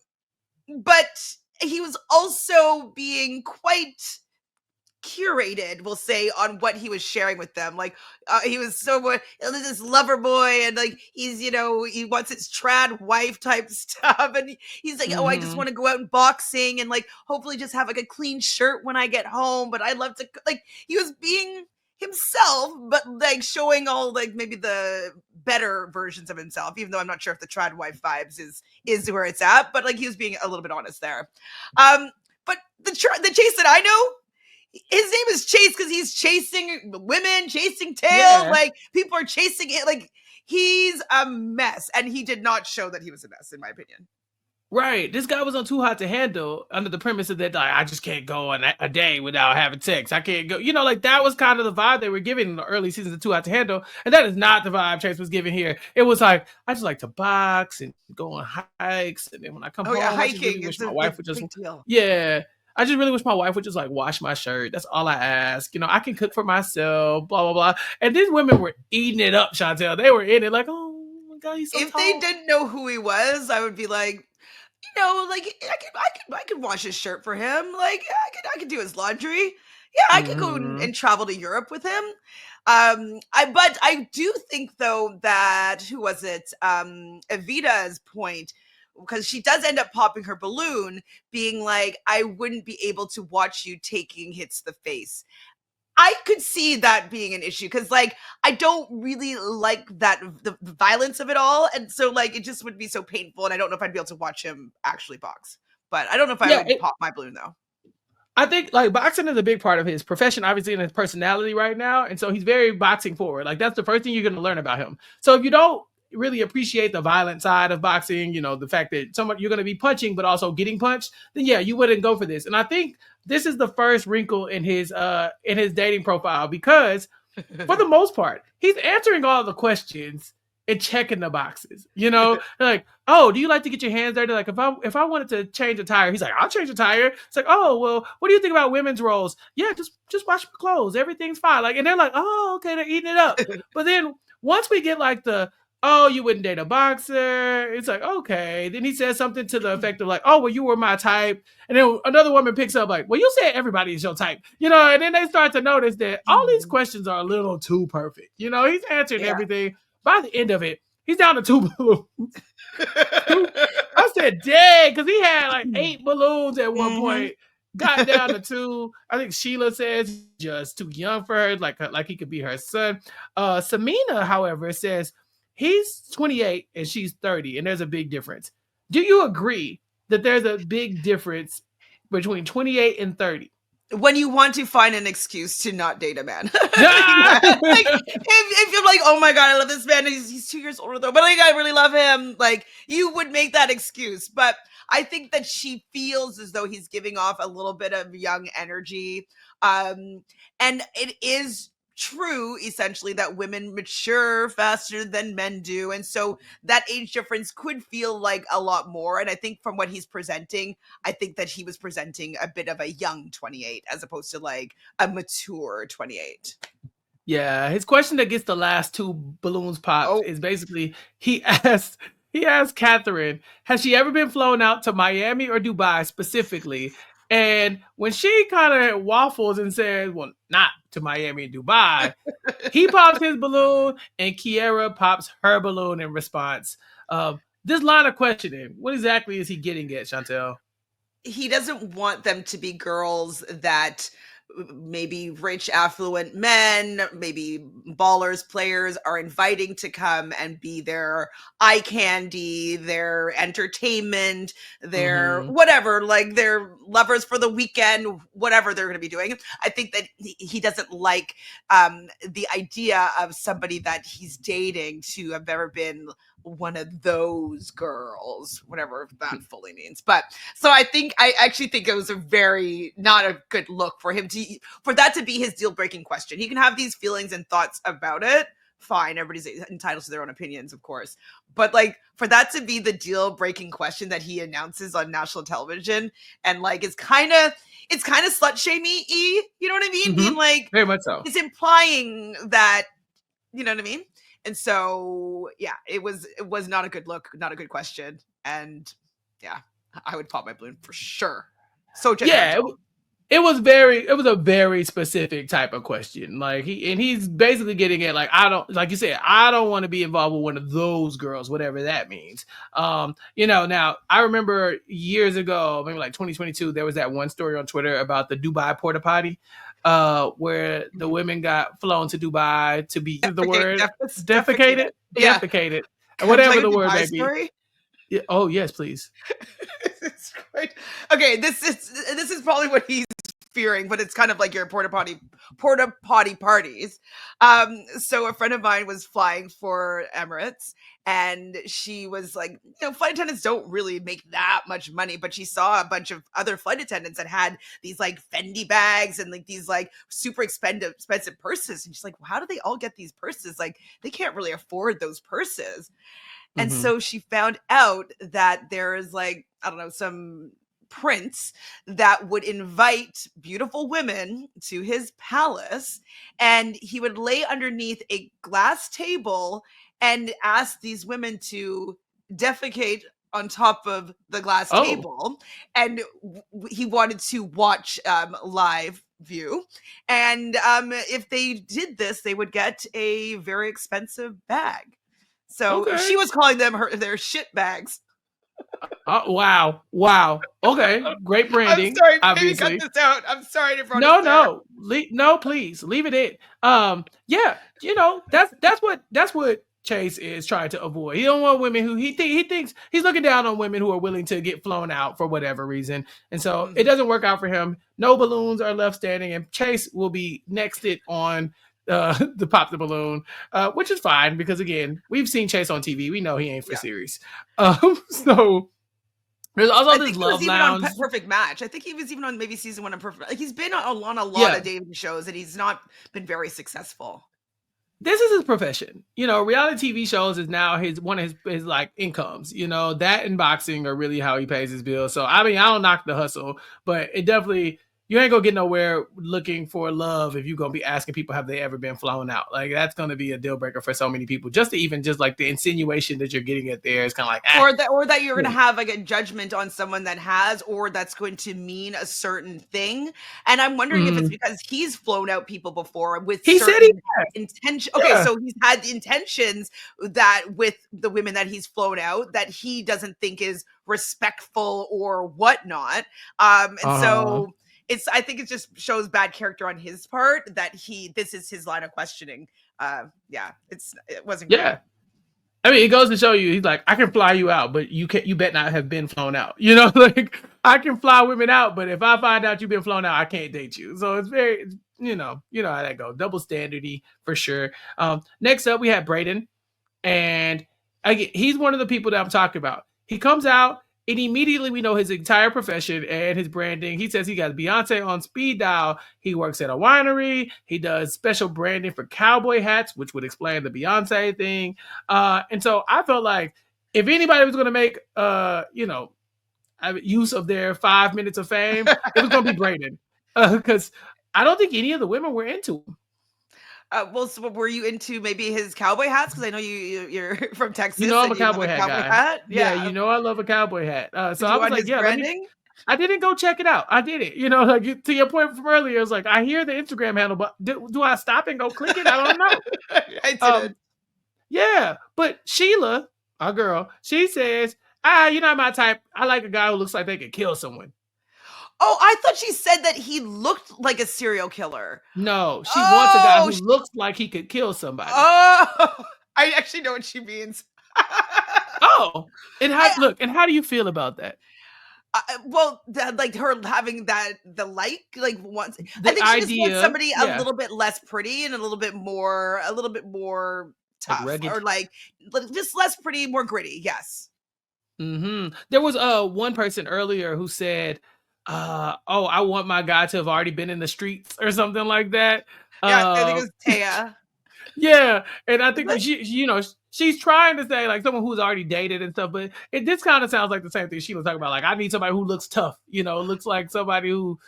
Speaker 2: but he was also being quite curated, we'll say, on what he was sharing with them. Like, he was this lover boy, and like he wants his trad wife type stuff, and he's like, oh, I just
Speaker 1: Mm-hmm.
Speaker 2: want to go out and boxing and like hopefully just have like a clean shirt when I get home, but I love to like he was being himself, but like showing all like maybe the better versions of himself, even though I'm not sure if the trad wife vibes is where it's at, but like he was being a little bit honest there. But the Chase that I know, his name is Chase because he's chasing women, chasing tail.
Speaker 1: Yeah.
Speaker 2: Like, people are chasing it. Like, he's a mess, and he did not show that he was a mess, in my opinion.
Speaker 1: Right. This guy was on Too Hot to Handle under the premise of that, like, I just can't go on a day without having sex. I can't go. Like that was kind of the vibe they were giving in the early seasons of Too Hot to Handle. And that is not the vibe Chase was giving here. It was like, I just like to box and go on hikes. And then when I come
Speaker 2: Oh yeah,
Speaker 1: home, I just really
Speaker 2: hiking is
Speaker 1: wish my
Speaker 2: a
Speaker 1: wife would just,
Speaker 2: big deal.
Speaker 1: yeah. I just really wish my wife would just like wash my shirt. That's all I ask. I can cook for myself, blah, blah, blah. And these women were eating it up, Chantele. They were in it like, oh my God, he's so
Speaker 2: If they
Speaker 1: tall.
Speaker 2: didn't know who he was, I would be like, like I could wash his shirt for him. Like, I could do his laundry. Yeah, I could go
Speaker 1: Mm-hmm.
Speaker 2: and travel to Europe with him. But I do think though that who was it? Evita's point, because she does end up popping her balloon, being like, I wouldn't be able to watch you taking hits to the face. I could see that being an issue because, like, I don't really like the violence of it all, and so like it just would be so painful, and I don't know if I'd be able to watch him actually box. But I don't know if I
Speaker 1: Yeah,
Speaker 2: would pop my balloon though.
Speaker 1: I think like boxing is a big part of his profession, obviously, and his personality right now. And so he's very boxing forward. Like that's the first thing you're going to learn about him. So if you don't really appreciate the violent side of boxing, the fact that someone you're going to be punching but also getting punched, then yeah, you wouldn't go for this. And I think this is the first wrinkle in his dating profile because for the most part, he's answering all the questions and checking the boxes. Like, oh, do you like to get your hands dirty? Like, if I wanted to change a tire, he's like, I'll change a tire. It's like, oh, well, what do you think about women's roles? Yeah, just wash my clothes. Everything's fine. Like, and they're like, oh, okay, they're eating it up. But then once we get like oh, you wouldn't date a boxer. It's like, okay. Then he says something to the effect of like, oh, well, you were my type. And then another woman picks up like, well, you said everybody is your type, and then they start to notice that all these questions are a little too perfect. He's answering
Speaker 2: Yeah.
Speaker 1: everything. By the end of it, he's down to two balloons. I said, dang, because he had like 8 balloons at one
Speaker 2: Mhm.
Speaker 1: point. Got down to 2. I think Sheila says just too young for her, like he could be her son. Samina, however, says he's 28 and she's 30, and there's a big difference. Do you agree that there's a big difference between 28 and 30?
Speaker 2: When you want to find an excuse to not date a man.
Speaker 1: Ah!
Speaker 2: Like, if you're like, oh my God, I love this man. He's 2 years older though, but like, I really love him. Like, you would make that excuse. But I think that she feels as though he's giving off a little bit of young energy. And it is true, essentially, that women mature faster than men do. And so that age difference could feel like a lot more. And I think from what he's presenting, I think that he was presenting a bit of a young 28 as opposed to like a mature 28.
Speaker 1: Yeah, his question that gets the last 2 balloons popped
Speaker 2: Oh,
Speaker 1: is basically he asked Catherine, has she ever been flown out to Miami or Dubai specifically? And when she kind of waffles and says, well, not to Miami and Dubai, he pops his balloon and Kiera pops her balloon in response. This line of questioning, what exactly is he getting at, Chantele?
Speaker 2: He doesn't want them to be girls that maybe rich affluent men, maybe ballers, players are inviting to come and be their eye candy, their entertainment, their
Speaker 1: Mm-hmm.
Speaker 2: whatever, like their lovers for the weekend, whatever they're going to be doing. I think that he doesn't like the idea of somebody that he's dating to have ever been one of those girls, whatever that fully means. But so I actually think it was a very not a good look for him to for that to be his deal breaking question. He can have these feelings and thoughts about it. Fine, everybody's entitled to their own opinions, of course. But like for that to be the deal breaking question that he announces on national television and like it's kind of slut shamey, you know what I mean?
Speaker 1: Mm-hmm.
Speaker 2: Being like
Speaker 1: Very much so.
Speaker 2: it's implying that, you know what I mean? And so yeah, it was not a good look, not a good question. And yeah, I would pop my balloon for sure. So
Speaker 1: Yeah,
Speaker 2: judgmental.
Speaker 1: it was a very specific type of question. Like he's basically getting at like I don't like you said, I don't want to be involved with one of those girls, whatever that means. Now I remember years ago, maybe like 2022, there was that one story on Twitter about the Dubai porta potty, where the women got flown to Dubai to be the word
Speaker 2: Defecated.
Speaker 1: defecated,
Speaker 2: Yeah.
Speaker 1: defecated,
Speaker 2: Can I tell
Speaker 1: whatever
Speaker 2: you
Speaker 1: the
Speaker 2: the
Speaker 1: word
Speaker 2: Dubai
Speaker 1: may be.
Speaker 2: story?
Speaker 1: Yeah, oh yes, please.
Speaker 2: It's great. Okay, this is probably what he's fearing, but it's kind of like your porta potty parties. So a friend of mine was flying for Emirates, and she was like, flight attendants don't really make that much money, but she saw a bunch of other flight attendants that had these like Fendi bags and like these like super expensive purses, and she's like, well, how do they all get these purses? Like they can't really afford those purses. And
Speaker 1: Mm-hmm.
Speaker 2: so she found out that there is like, I don't know, some prince that would invite beautiful women to his palace, and he would lay underneath a glass table and ask these women to defecate on top of the glass
Speaker 1: Oh,
Speaker 2: table. And he wanted to watch live view, and if they did this they would get a very expensive bag. So
Speaker 1: okay.
Speaker 2: she was calling them their shit bags.
Speaker 1: Wow. Wow. Okay. Great
Speaker 2: I'm
Speaker 1: branding,
Speaker 2: sorry, maybe cut
Speaker 1: obviously.
Speaker 2: this out. I'm sorry to brought us
Speaker 1: No,
Speaker 2: there.
Speaker 1: no. No, please. Leave it in. Yeah, that's what Chase is trying to avoid. He don't want women who he thinks he's looking down on women who are willing to get flown out for whatever reason. And so it
Speaker 2: Mhm.
Speaker 1: doesn't work out for him. No balloons are left standing, and Chase will be nexted on the pop the balloon, which is fine because again, we've seen Chase on TV. We know he ain't for
Speaker 2: Yeah.
Speaker 1: series. So there's
Speaker 2: I
Speaker 1: also this
Speaker 2: think he was
Speaker 1: love
Speaker 2: even on
Speaker 1: lounge.
Speaker 2: Perfect Match. I think he was even on maybe season 1 of Perfect. Like he's been on a lot of
Speaker 1: Yeah,
Speaker 2: dating shows, and he's not been very successful.
Speaker 1: this is his profession. Reality TV shows is now his one of his like incomes. That and boxing are really how he pays his bills. So I mean, I don't knock the hustle, but it definitely you ain't gonna get nowhere looking for love if you're gonna be asking people have they ever been flown out. Like that's gonna be a deal breaker for so many people. Just to even just like the insinuation that you're getting at there is kind of like
Speaker 2: Or that you're going to have like a judgment on someone that has, or that's going to mean a certain thing. And I'm wondering if it's
Speaker 1: mm.
Speaker 2: because he's flown out people before with
Speaker 1: He said he
Speaker 2: certain intention. Okay,
Speaker 1: yeah.
Speaker 2: so he's had the intentions that with the women that he's flown out that he doesn't think is respectful or whatnot. And
Speaker 1: Uh-huh.
Speaker 2: so I think it just shows bad character on his part that this is his line of questioning. Yeah, it wasn't great.
Speaker 1: Yeah. I mean, it goes to show you, he's like, I can fly you out, but you bet not have been flown out. Like I can fly women out, but if I find out you've been flown out, I can't date you. So it's very, how that goes. Double standardy for sure. Next up, we have Braden. And again, he's one of the people that I'm talking about. He comes out and immediately we know his entire profession and his branding. He says he got Beyonce on speed dial. He works at a winery. He does special branding for cowboy hats, which would explain the Beyonce thing. And so I felt like if anybody was going to make, use of their 5 minutes of fame, it was going to be Braden. Because I don't think any of the women were into him.
Speaker 2: Well, so were you into maybe his cowboy hats? Because I know you're from Texas
Speaker 1: I'm
Speaker 2: and
Speaker 1: a
Speaker 2: you love
Speaker 1: cowboy
Speaker 2: a
Speaker 1: hat
Speaker 2: cowboy
Speaker 1: guy.
Speaker 2: hat.
Speaker 1: Yeah,
Speaker 2: Yeah.
Speaker 1: I love a cowboy hat. So
Speaker 2: Did
Speaker 1: I
Speaker 2: you
Speaker 1: was
Speaker 2: want
Speaker 1: like,
Speaker 2: his
Speaker 1: yeah, let me.
Speaker 2: branding?
Speaker 1: I didn't go check it out. I did it. Like to your point from earlier, it's like I hear the Instagram handle, but do I stop and go click it? I don't know.
Speaker 2: I didn't.
Speaker 1: Um, yeah, but Sheila, our girl, she says, you're not my type. I like a guy who looks like they could kill someone.
Speaker 2: Oh, I thought she said that he looked like a serial killer.
Speaker 1: No, she wants a guy
Speaker 2: Oh,
Speaker 1: who looks like he could kill somebody.
Speaker 2: oh, I actually know what she means.
Speaker 1: Oh, and how do you feel about that?
Speaker 2: Well, like her having like once. I
Speaker 1: The
Speaker 2: think she just wants
Speaker 1: idea,
Speaker 2: somebody a
Speaker 1: yeah,
Speaker 2: little bit less pretty and a little bit more
Speaker 1: like
Speaker 2: tough, or
Speaker 1: rugged.
Speaker 2: like just less pretty, more gritty. Yes.
Speaker 1: There was one person earlier who said, "Oh, I want my guy to have already been in the streets or something like that."
Speaker 2: Yeah, I think it
Speaker 1: Uh,
Speaker 2: was Taya.
Speaker 1: yeah, and I think
Speaker 2: But
Speaker 1: she's trying to say like someone who's already dated and stuff, but this kind of sounds like the same thing she was talking about. Like I need somebody who looks tough, looks like somebody who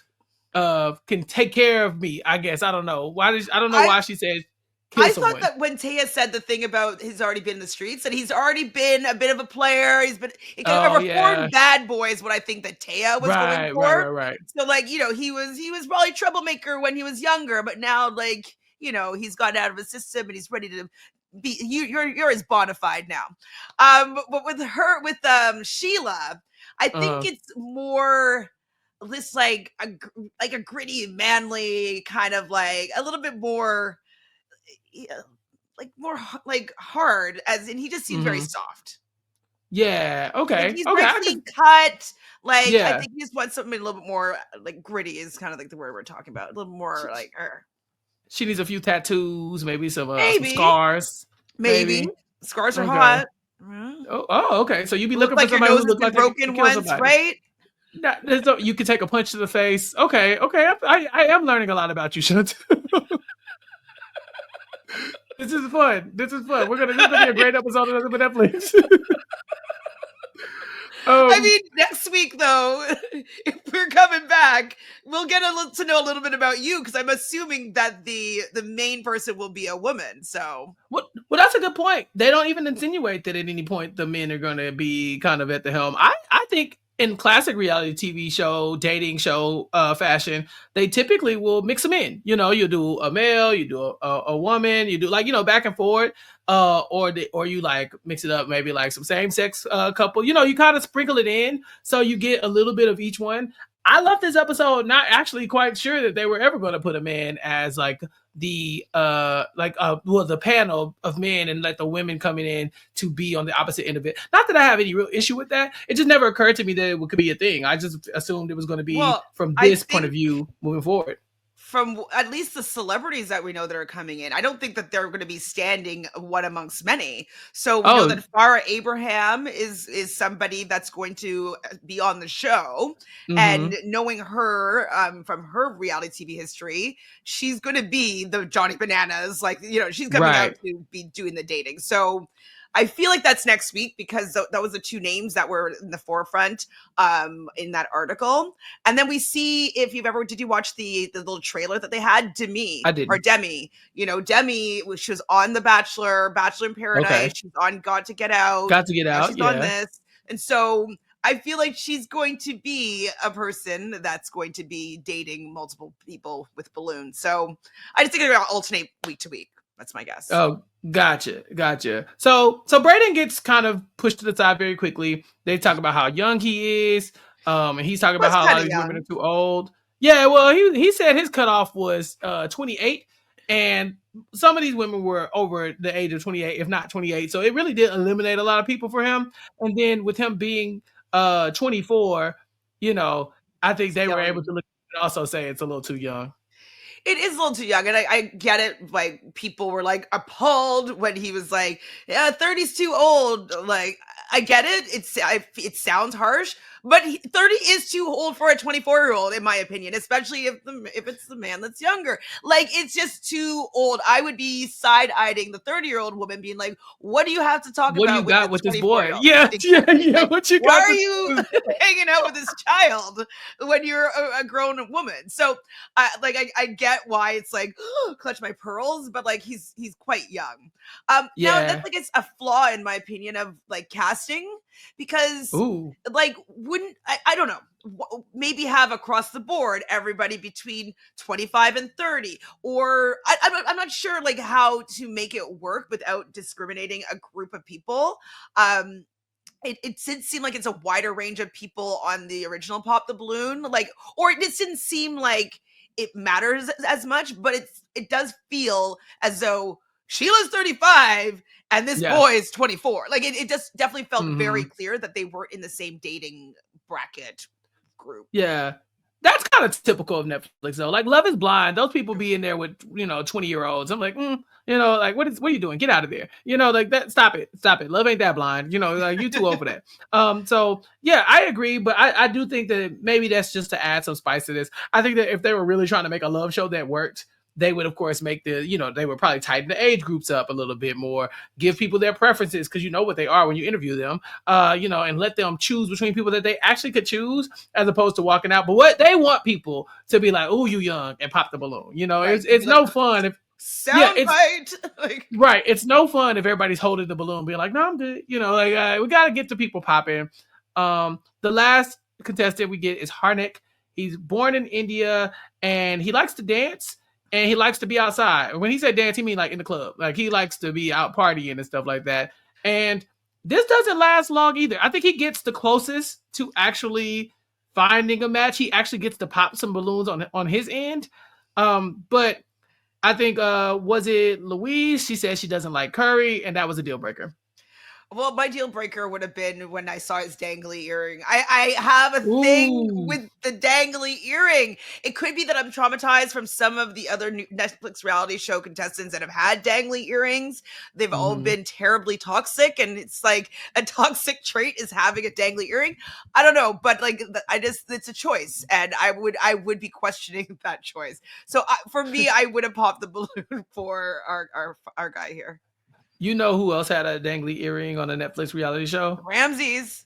Speaker 1: can take care of me. I guess I don't know I don't know
Speaker 2: I
Speaker 1: why she said kill
Speaker 2: I thought
Speaker 1: someone.
Speaker 2: that when Taya said the thing about he's already been in the streets, that he's already been a bit of a player. He's been a
Speaker 1: Oh yeah,
Speaker 2: reformed bad boy is what I think that Taya was going
Speaker 1: right, right,
Speaker 2: for.
Speaker 1: right, right.
Speaker 2: So like, he was probably a troublemaker when he was younger, but now like, he's gotten out of his system and he's ready to be you're as bona fide now. But with Sheila, I think
Speaker 1: Uh,
Speaker 2: it's more this like a gritty, manly kind of like a little bit more, yeah, like more like hard, as in he just seems very
Speaker 1: mhm.
Speaker 2: soft.
Speaker 1: Yeah.
Speaker 2: Like
Speaker 1: Okay.
Speaker 2: he's
Speaker 1: Okay.
Speaker 2: very
Speaker 1: I
Speaker 2: clean
Speaker 1: could.
Speaker 2: cut. Like I
Speaker 1: Yeah.
Speaker 2: think he just wants something a little bit more like gritty is kind of like the word we're talking about. A little more like
Speaker 1: She needs a few tattoos, maybe some
Speaker 2: maybe,
Speaker 1: scars,
Speaker 2: maybe
Speaker 1: maybe.
Speaker 2: scars are
Speaker 1: Okay.
Speaker 2: hot. Mm.
Speaker 1: Oh, okay. So you be
Speaker 2: Look
Speaker 1: looking for
Speaker 2: like your
Speaker 1: somebody who
Speaker 2: nose has
Speaker 1: look
Speaker 2: been
Speaker 1: like they could
Speaker 2: broken
Speaker 1: kill
Speaker 2: once,
Speaker 1: somebody.
Speaker 2: right?
Speaker 1: You can take a punch to the face. Okay. Okay. I am learning a lot about you, Shunt. This is fun. This is fun. This is gonna be a great episode of Netflix.
Speaker 2: I
Speaker 1: um,
Speaker 2: mean, next week though, if we're coming back, we'll get to know a little bit about you, because I'm assuming that the main person will be a woman. So
Speaker 1: well, that's a good point. They don't even insinuate that at any point the men are going to be kind of at the helm. I think in classic reality TV show, dating show fashion, they typically will mix them in. You do a male, you do a woman, you do like back and forth, or you like mix it up, maybe like some same sex couple. You kind of sprinkle it in so you get a little bit of each one. I love this episode, not actually quite sure that they were ever going to put a man as like the panel of men and let the women coming in to be on the opposite end of it. Not that I have any real issue with that. It just never occurred to me that it could be a thing. I just assumed it was going to be
Speaker 2: well,
Speaker 1: from
Speaker 2: I
Speaker 1: this point of
Speaker 2: think
Speaker 1: view moving forward.
Speaker 2: from at least the celebrities that we know that are coming in, I don't think that they're going to be standing one amongst many. So we know
Speaker 1: Oh,
Speaker 2: that Farrah Abraham is somebody that's going to be on the show,
Speaker 1: mm-hmm.
Speaker 2: and knowing her from her reality TV history, she's going to be the Johnny Bananas. Like she's coming out
Speaker 1: Right.
Speaker 2: to be doing the dating. So I feel like that's next week, because that was the two names that were in the forefront in that article. And then we see, if you've ever, did you watch the little trailer that they had?
Speaker 1: I
Speaker 2: Or
Speaker 1: didn't.
Speaker 2: Demi, she was on The Bachelor, Bachelor in
Speaker 1: Okay.
Speaker 2: Paradise. She's on Got to Get Out.
Speaker 1: Got to get
Speaker 2: Now
Speaker 1: out.
Speaker 2: she's on
Speaker 1: Yeah.
Speaker 2: this. And so I feel like she's going to be a person that's going to be dating multiple people with balloons. So I just think they're going to alternate week to week. That's my guess.
Speaker 1: Oh, gotcha. So Braden gets kind of pushed to the side very quickly. They talk about how young he is, and he's talking about
Speaker 2: Was
Speaker 1: how a
Speaker 2: kind
Speaker 1: lot of
Speaker 2: of
Speaker 1: these women are
Speaker 2: young.
Speaker 1: too old. Yeah, well, he said his cutoff was 28, and some of these women were over the age of 28, if not 28. So it really did eliminate a lot of people for him. And then with him being 24, you know, I think they were able
Speaker 2: Young.
Speaker 1: to look and also say it's a little too young.
Speaker 2: It is a little too young, and I get it. Like, people were like appalled when he was like, "Yeah, 30's too old." Like, I get it. It sounds harsh, but 30 is too old for a 24-year-old, in my opinion. Especially if it's the man that's younger. Like, it's just too old. I would be side eyeing the 30-year-old woman, being like, "What do you have to talk
Speaker 1: What do you
Speaker 2: about with
Speaker 1: got
Speaker 2: this
Speaker 1: with this boy?
Speaker 2: 24-year-old?"
Speaker 1: Yeah,
Speaker 2: Exactly.
Speaker 1: yeah.
Speaker 2: Like,
Speaker 1: What you
Speaker 2: why
Speaker 1: got
Speaker 2: are
Speaker 1: with
Speaker 2: you
Speaker 1: this
Speaker 2: hanging out with this child when you're a grown woman? So I get why it's like clutch my pearls, but like he's quite young. Now that's
Speaker 1: Yeah.
Speaker 2: like it's a flaw in my opinion of like casting casting because
Speaker 1: Ooh.
Speaker 2: like wouldn't I don't know, maybe have across the board everybody between 25 and 30, or I'm not sure like how to make it work without discriminating a group of people. um it did seem like it's a wider range of people on the original Pop the Balloon, like, or it just didn't seem like it matters as much, but it does feel as though Sheila's 35 and this
Speaker 1: Yeah.
Speaker 2: boy is 24. Like it just definitely felt very
Speaker 1: Mhm.
Speaker 2: clear that they weren't in the same dating bracket group.
Speaker 1: Yeah. That's kind of typical of Netflix though. Like Love is Blind, those people be in there with 20-year-olds. I'm like, like what are you doing? Get out of there. Like that. Stop it. Stop it. Love ain't that blind. Like you too old for that. So yeah, I agree, but I do think that maybe that's just to add some spice to this. I think that if they were really trying to make a love show that worked, they would of course make they would probably tighten the age groups up a little bit more, give people their preferences because you know what they are when you interview them, and let them choose between people that they actually could choose as opposed to walking out. But what they want people to be like, oh, you young, and pop the balloon.
Speaker 2: Right.
Speaker 1: It's
Speaker 2: Like
Speaker 1: no fun if
Speaker 2: sound
Speaker 1: it's
Speaker 2: bite. Like
Speaker 1: right. It's no fun if everybody's holding the balloon, being like, "No, I'm good." We got to get the people popping. The last contestant we get is Harnik. He's born in India and he likes to dance and he likes to be outside. When he said dance, he mean like in the club. Like he likes to be out partying and stuff like that. And this doesn't last long either. I think he gets the closest to actually finding a match. He actually gets to pop some balloons on his end. But I think was it Louise? She said she doesn't like curry, and that was a deal breaker.
Speaker 2: well, my deal breaker would have been when I saw his dangly earring. I have a thing
Speaker 1: Ooh.
Speaker 2: with the dangly earring. It could be that I'm traumatized from some of the other Netflix reality show contestants that have had dangly earrings. They've all
Speaker 1: Mm-hmm.
Speaker 2: been terribly toxic, and it's like a toxic trait is having a dangly earring. I don't know, but like it's a choice, and I would be questioning that choice. So for me, I would have popped the balloon for our guy here.
Speaker 1: You know who else had a dangly earring on a Netflix reality show?
Speaker 2: Ramses.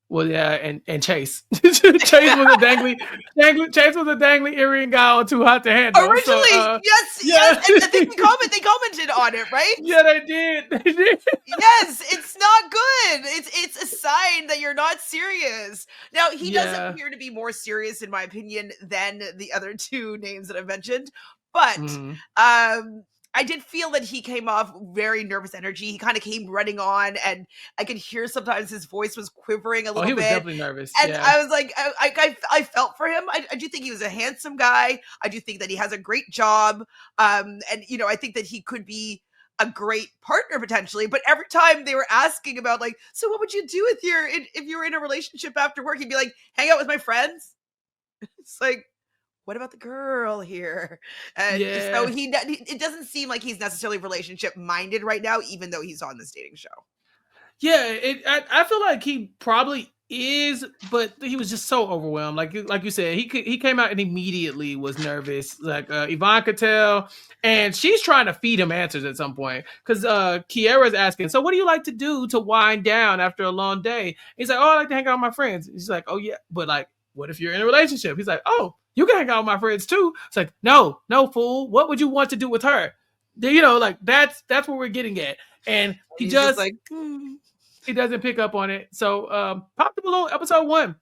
Speaker 1: Well, yeah, and Chase. Chase was a Chase was a dangly earring guy on Too Hot to Handle. So,
Speaker 2: Originally, yes,
Speaker 1: yeah,
Speaker 2: yes. I think they commented on it, right?
Speaker 1: yeah, they did. They did.
Speaker 2: Yes, it's not good. It's a sign that you're not serious. Now, he does
Speaker 1: Yeah.
Speaker 2: appear to be more serious, in my opinion, than the other two names that I've mentioned. But
Speaker 1: Mm-hmm.
Speaker 2: I did feel that he came off very nervous energy. He kind of came running on, and I could hear sometimes his voice was quivering a
Speaker 1: Oh,
Speaker 2: little
Speaker 1: he was
Speaker 2: bit.
Speaker 1: definitely nervous.
Speaker 2: And
Speaker 1: Yeah.
Speaker 2: I was like, I felt for him. I do think he was a handsome guy. I do think that he has a great job. And I think that he could be a great partner potentially. But every time they were asking about like, so what would you do if you were in a relationship after work? He'd be like, hang out with my friends. It's like, what about the girl here? And so
Speaker 1: Yeah.
Speaker 2: it doesn't seem like he's necessarily relationship minded right now, even though he's on this dating show.
Speaker 1: Yeah, I feel like he probably is, but he was just so overwhelmed. Like you said, he came out and immediately was nervous. Like Yvonne could tell, and she's trying to feed him answers at some point because Kiera's asking, "So what do you like to do to wind down after a long day?" He's like, "Oh, I like to hang out with my friends." She's like, "Oh yeah, but like, what if you're in a relationship?" He's like, "Oh, you can hang out with my friends too." It's like, no, no, fool. What would you want to do with her? Like that's what we're getting at, and
Speaker 2: And he's just like, hmm.
Speaker 1: he doesn't pick up on it. So Pop the Balloon, episode 1.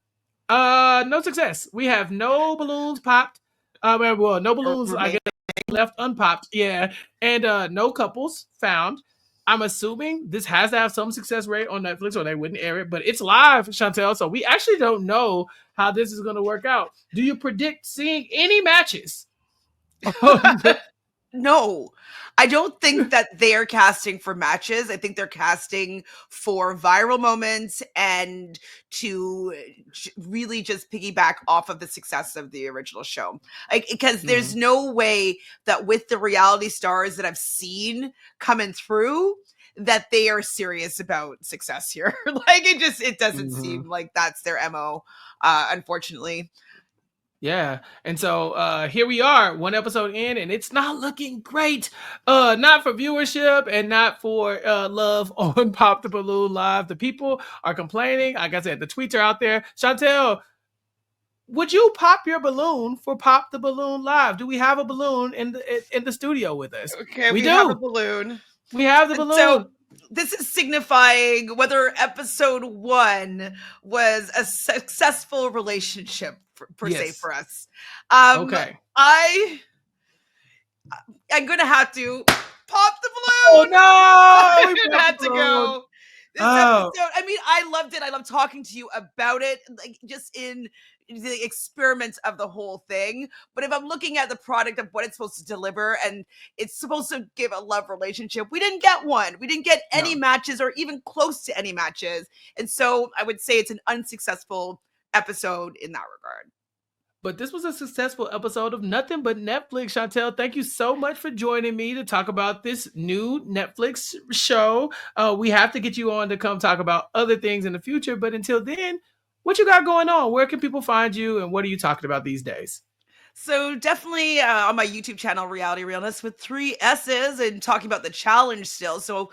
Speaker 1: No success. We have no balloons popped. Well, no balloons, I
Speaker 2: Remain.
Speaker 1: guess, left unpopped. Yeah. And no couples found. I'm assuming this has to have some success rate on Netflix or they wouldn't air it, but it's live, Chantele. So we actually don't know how this is going to work out. Do you predict seeing any matches?
Speaker 2: No, I don't think that they're casting for matches. I think they're casting for viral moments and to really just piggyback off of the success of the original show. Like, because there's no way that with the reality stars that I've seen coming through, that they are serious about success here. Like it doesn't seem like that's their MO, unfortunately.
Speaker 1: Yeah. And so here we are, one episode in, and it's not looking great. Not for viewership and not for love on Pop the Balloon Live. The people are complaining. Like I said, the tweets are out there. Chantele, would you pop your balloon for Pop the Balloon Live? Do we have a balloon in the studio with us?
Speaker 2: Okay,
Speaker 1: We
Speaker 2: we have a
Speaker 1: do.
Speaker 2: balloon.
Speaker 1: We have the
Speaker 2: So
Speaker 1: balloon.
Speaker 2: this is signifying whether episode 1 was a successful relationship per se
Speaker 1: Yes.
Speaker 2: for us.
Speaker 1: Okay.
Speaker 2: I'm gonna have to pop the
Speaker 1: Oh
Speaker 2: balloon.
Speaker 1: no, we
Speaker 2: It
Speaker 1: popped the
Speaker 2: had to
Speaker 1: balloon.
Speaker 2: go. This
Speaker 1: Oh,
Speaker 2: episode, I mean, I loved it. I love talking to you about it, like just in the experiments of the whole thing. But if I'm looking at the product of what it's supposed to deliver and it's supposed to give a love relationship, we didn't get one. We didn't get any
Speaker 1: no.
Speaker 2: matches or even close to any matches. And so I would say it's an unsuccessful episode in that regard.
Speaker 1: But this was a successful episode of Nothing But Netflix. Chantele, thank you so much for joining me to talk about this new Netflix show. We have to get you on to come talk about other things in the future. But until then, what you got going on? Where can people find you, and what are you talking about these days?
Speaker 2: So definitely on my YouTube channel, Reality Realness with 3 S's, and talking about the challenge still. So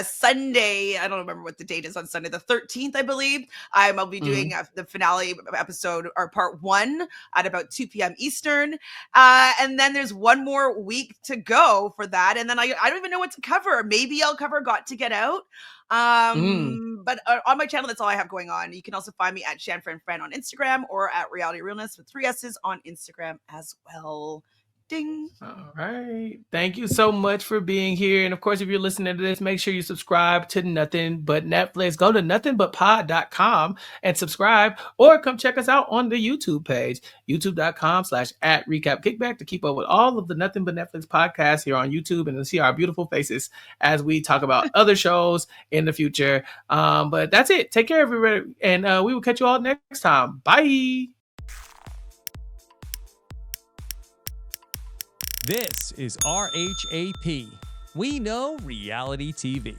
Speaker 2: Sunday, I don't remember what the date is on Sunday, the 13th, I believe. I'll be doing
Speaker 1: Mhm.
Speaker 2: the finale episode or part 1 at about 2 p.m. Eastern. And then there's one more week to go for that. And then I don't even know what to cover. Maybe I'll cover Got to Get Out.
Speaker 1: Mm.
Speaker 2: But on my channel, that's all I have going on. You can also find me at ShanFranFran on Instagram or at Reality Realness with 3 S's on Instagram as well. Ding.
Speaker 1: All right. Thank you so much for being here. And of course, if you're listening to this, make sure you subscribe to Nothing But Netflix. Go to nothingbutpod.com and subscribe, or come check us out on the YouTube page, youtube.com/@recapkickback, to keep up with all of the Nothing But Netflix podcasts here on YouTube and to see our beautiful faces as we talk about other shows in the future. But that's it. Take care, everybody. And we will catch you all next time. Bye.
Speaker 3: This is RHAP. We know reality TV.